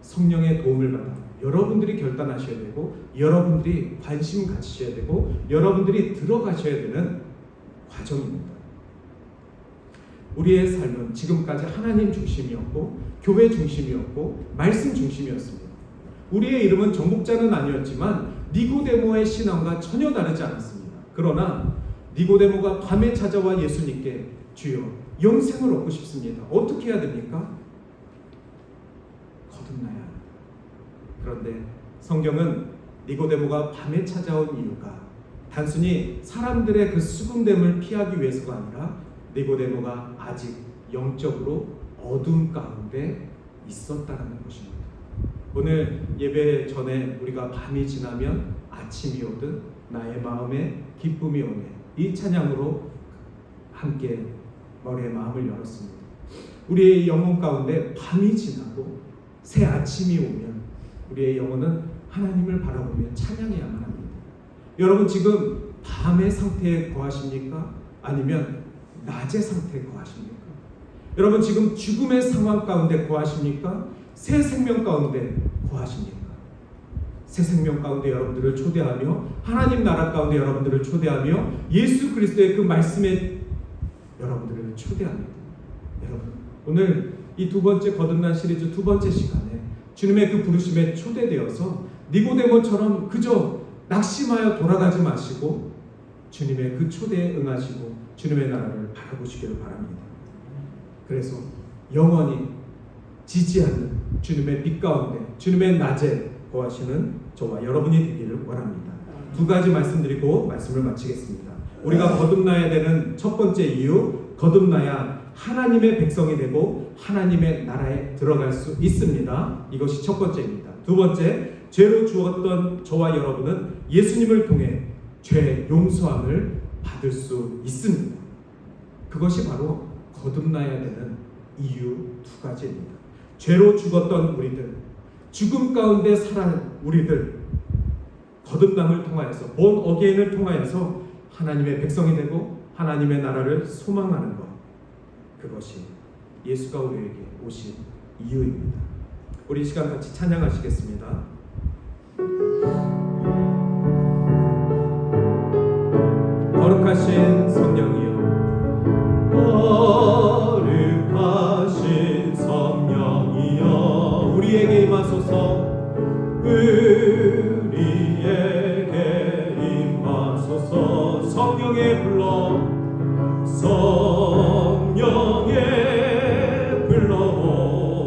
성령의 도움을 받아 여러분들이 결단하셔야 되고 여러분들이 관심 가지셔야 되고 여러분들이 들어가셔야 되는 과정입니다. 우리의 삶은 지금까지 하나님 중심이었고 교회 중심이었고 말씀 중심이었습니다. 우리의 이름은 정복자는 아니었지만 니고데모의 신앙과 전혀 다르지 않았습니다. 그러나 니고데모가 밤에 찾아와 예수님께 주여 영생을 얻고 싶습니다. 어떻게 해야 됩니까? 거듭나야 합니다. 그런데 성경은 니고데모가 밤에 찾아온 이유가 단순히 사람들의 그 수군됨을 피하기 위해서가 아니라 니고데모가 아직 영적으로 어둠 가운데 있었다는 것입니다. 오늘 예배 전에 우리가 밤이 지나면 아침이 오듯 나의 마음에 기쁨이 오네, 이 찬양으로 함께 머리의 마음을 열었습니다. 우리의 영혼 가운데 밤이 지나고 새 아침이 오면 우리의 영혼은 하나님을 바라보며 찬양해야만 합니다. 여러분 지금 밤의 상태에 거하십니까? 아니면 낮의 상태에 거하십니까? 여러분 지금 죽음의 상황 가운데 거하십니까? 새 생명 가운데 거하십니까? 새 생명 가운데 여러분들을 초대하며 하나님 나라 가운데 여러분들을 초대하며 예수 그리스도의 그 말씀에 여러분들을 초대합니다. 여러분 오늘 이 두 번째 거듭난 시리즈 두 번째 시간에 주님의 그 부르심에 초대되어서 니고데모처럼 그저 낙심하여 돌아가지 마시고 주님의 그 초대에 응하시고 주님의 나라를 바라보시기를 바랍니다. 그래서 영원히 지지 않는 주님의 빛 가운데 주님의 낮에 거하시는 저와 여러분이 되기를 원합니다. 두 가지 말씀드리고 말씀을 마치겠습니다. 우리가 거듭나야 되는 첫 번째 이유, 거듭나야 하나님의 백성이 되고 하나님의 나라에 들어갈 수 있습니다. 이것이 첫 번째입니다. 두 번째, 죄로 죽었던 저와 여러분은 예수님을 통해 죄 용서함을 받을 수 있습니다. 그것이 바로 거듭나야 되는 이유 두 가지입니다. 죄로 죽었던 우리들, 죽음 가운데 살아난 우리들, 거듭남을 통하여서 본 어게인을 통하여서 하나님의 백성이 되고 하나님의 나라를 소망하는 것, 그것이 예수가 우리에게 오신 이유입니다. 우리 이 시간 같이 찬양하시겠습니다. 거룩하신 성령이여, 거룩하신 성령이여, 우리에게 임하소서. 우리에게 임하소서. 성령에 불러, 성령에 불러오셔서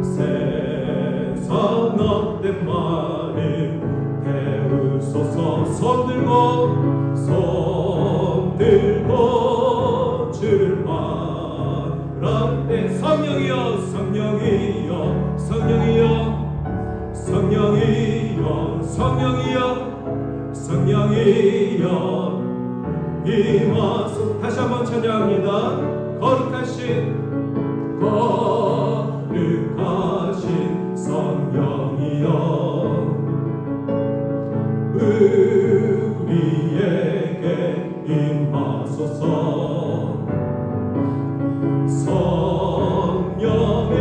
세상 헛된 말을 배우소서. 손 들고 주를 말할 때 성령이여, 성령이여, 성령이여, 성령이여, 성령이여, 성령이여 임하소. 다시 한번 찬양합니다. 거룩하신 성령이여, 우리에게 임하소서. 성령에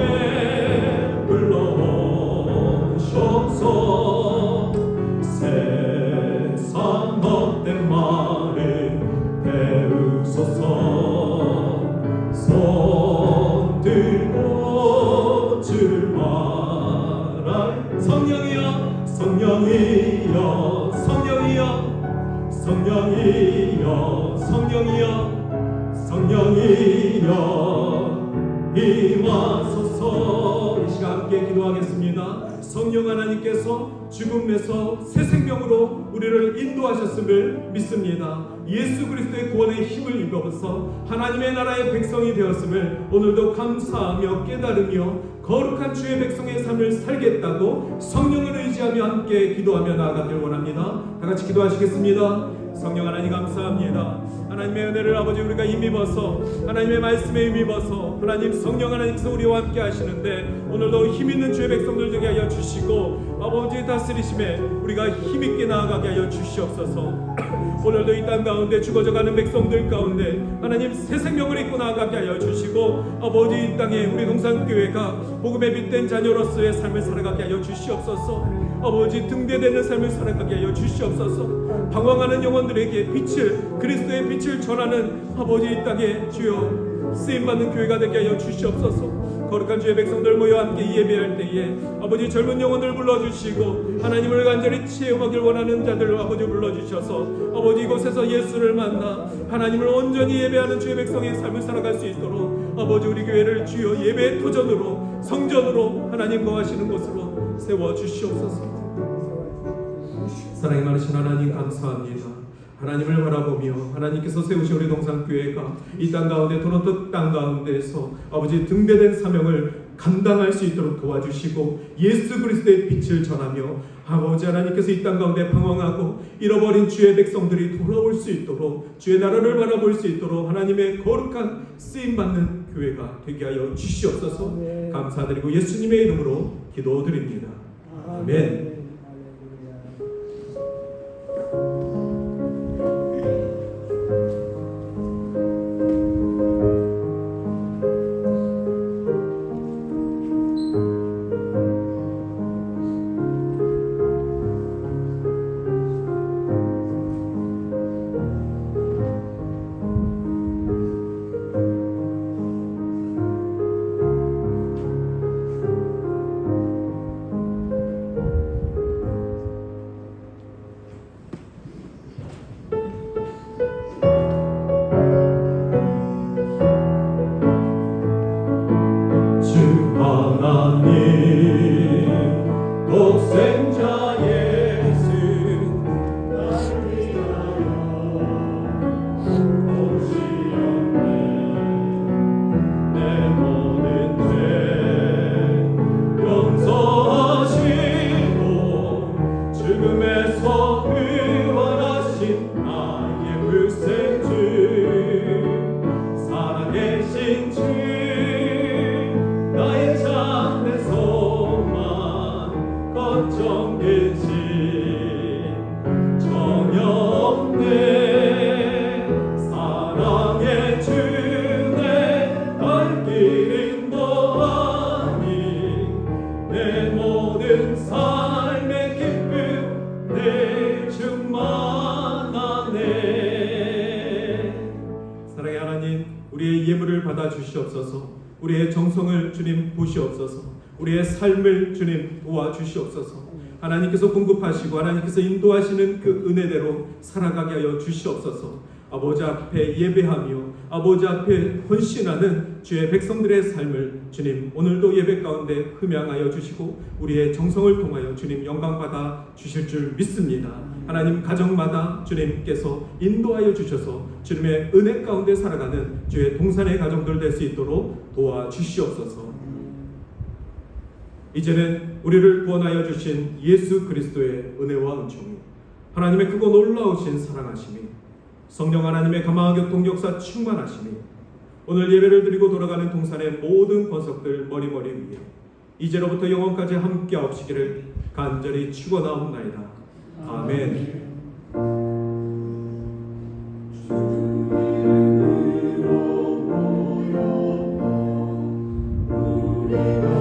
불러오셔서 세상 헛된 말을 배우소서. 손 들고 주를 말할 성령이여, 성령이여, 성령이여, 성령이여, 성령이여, 성령이여 임하소서. 이 시간 함께 기도하겠습니다. 성령 하나님께서 죽음에서 새 생명으로 우리를 인도하셨음을 믿습니다. 예수 그리스도의 구원의 힘을 입어서 하나님의 나라의 백성이 되었음을 오늘도 감사하며 깨달으며 거룩한 주의 백성의 삶을 살겠다고 성령을 의지하며 함께 기도하며 나아가길 원합니다. 다 같이 기도하시겠습니다. 성령 하나님 감사합니다. 하나님의 은혜를 아버지 우리가 힘입어서 하나님의 말씀에 힘입어서 하나님 성령 하나님께서 우리와 함께 하시는데 오늘도 힘있는 주의 백성들 되게 하여 주시고 아버지 다스리심에 우리가 힘있게 나아가게 하여 주시옵소서. 오늘도 이 땅 가운데 죽어져가는 백성들 가운데 하나님 새 생명을 입고 나아가게 하여 주시고 아버지 이 땅에 우리 동산교회가 복음에 빛된 자녀로서의 삶을 살아가게 하여 주시옵소서. 아버지 등대되는 삶을 살아가게 하여 주시옵소서. 방황하는 영혼들에게 빛을, 그리스도의 빛을 전하는 아버지 이 땅에 주여 쓰임받는 교회가 되게 하여 주시옵소서. 거룩한 주의 백성들 모여 함께 예배할 때에 아버지 젊은 영혼들 불러주시고 하나님을 간절히 체험하길 원하는 자들 아버지 불러주셔서 아버지 이곳에서 예수를 만나 하나님을 온전히 예배하는 주의 백성의 삶을 살아갈 수 있도록 아버지 우리 교회를 주여 예배의 토전으로 성전으로 하나님 거하시는 곳으로 세워주시옵소서. 사랑이 많으신 하나님 감사합니다. 하나님을 바라보며 하나님께서 세우신 우리 동산교회가 이 땅 가운데 도노트 땅 가운데서 아버지 등대된 사명을 감당할 수 있도록 도와주시고 예수 그리스도의 빛을 전하며 아버지 하나님께서 이 땅 가운데 방황하고 잃어버린 주의 백성들이 돌아올 수 있도록 주의 나라를 바라볼 수 있도록 하나님의 거룩한 쓰임받는 교회가 되게 하여 주시옵소서. 감사드리고 예수님의 이름으로 기도드립니다. 아멘. 독생자 예수 나를 위하여 오신 계신 전혀 없네 사랑의 주내 갈 길인 거 아니 내 모든 삶의 기쁨 내 주만 아네. 사랑의 하나님, 우리의 예물을 받아 주시옵소서. 우리의 정성을 주님 보시옵소서. 우리의 삶을 주님 도와주시옵소서. 하나님께서 공급하시고 하나님께서 인도하시는 그 은혜대로 살아가게 하여 주시옵소서. 아버지 앞에 예배하며 아버지 앞에 헌신하는 주의 백성들의 삶을 주님 오늘도 예배 가운데 흠양하여 주시고 우리의 정성을 통하여 주님 영광받아 주실 줄 믿습니다. 하나님 가정마다 주님께서 인도하여 주셔서 주님의 은혜 가운데 살아가는 주의 동산의 가정들 될 수 있도록 도와주시옵소서. 이제는 우리를 구원하여 주신 예수 그리스도의 은혜와 은총이 하나님의 크고 놀라우신 사랑하심이 성령 하나님의 감화와 교통 역사 충만하심이 오늘 예배를 드리고 돌아가는 동산의 모든 권속들 머리머리 위에 이제로부터 영원까지 함께 하옵시기를 간절히 축원하옵나이다. 아멘. 우리가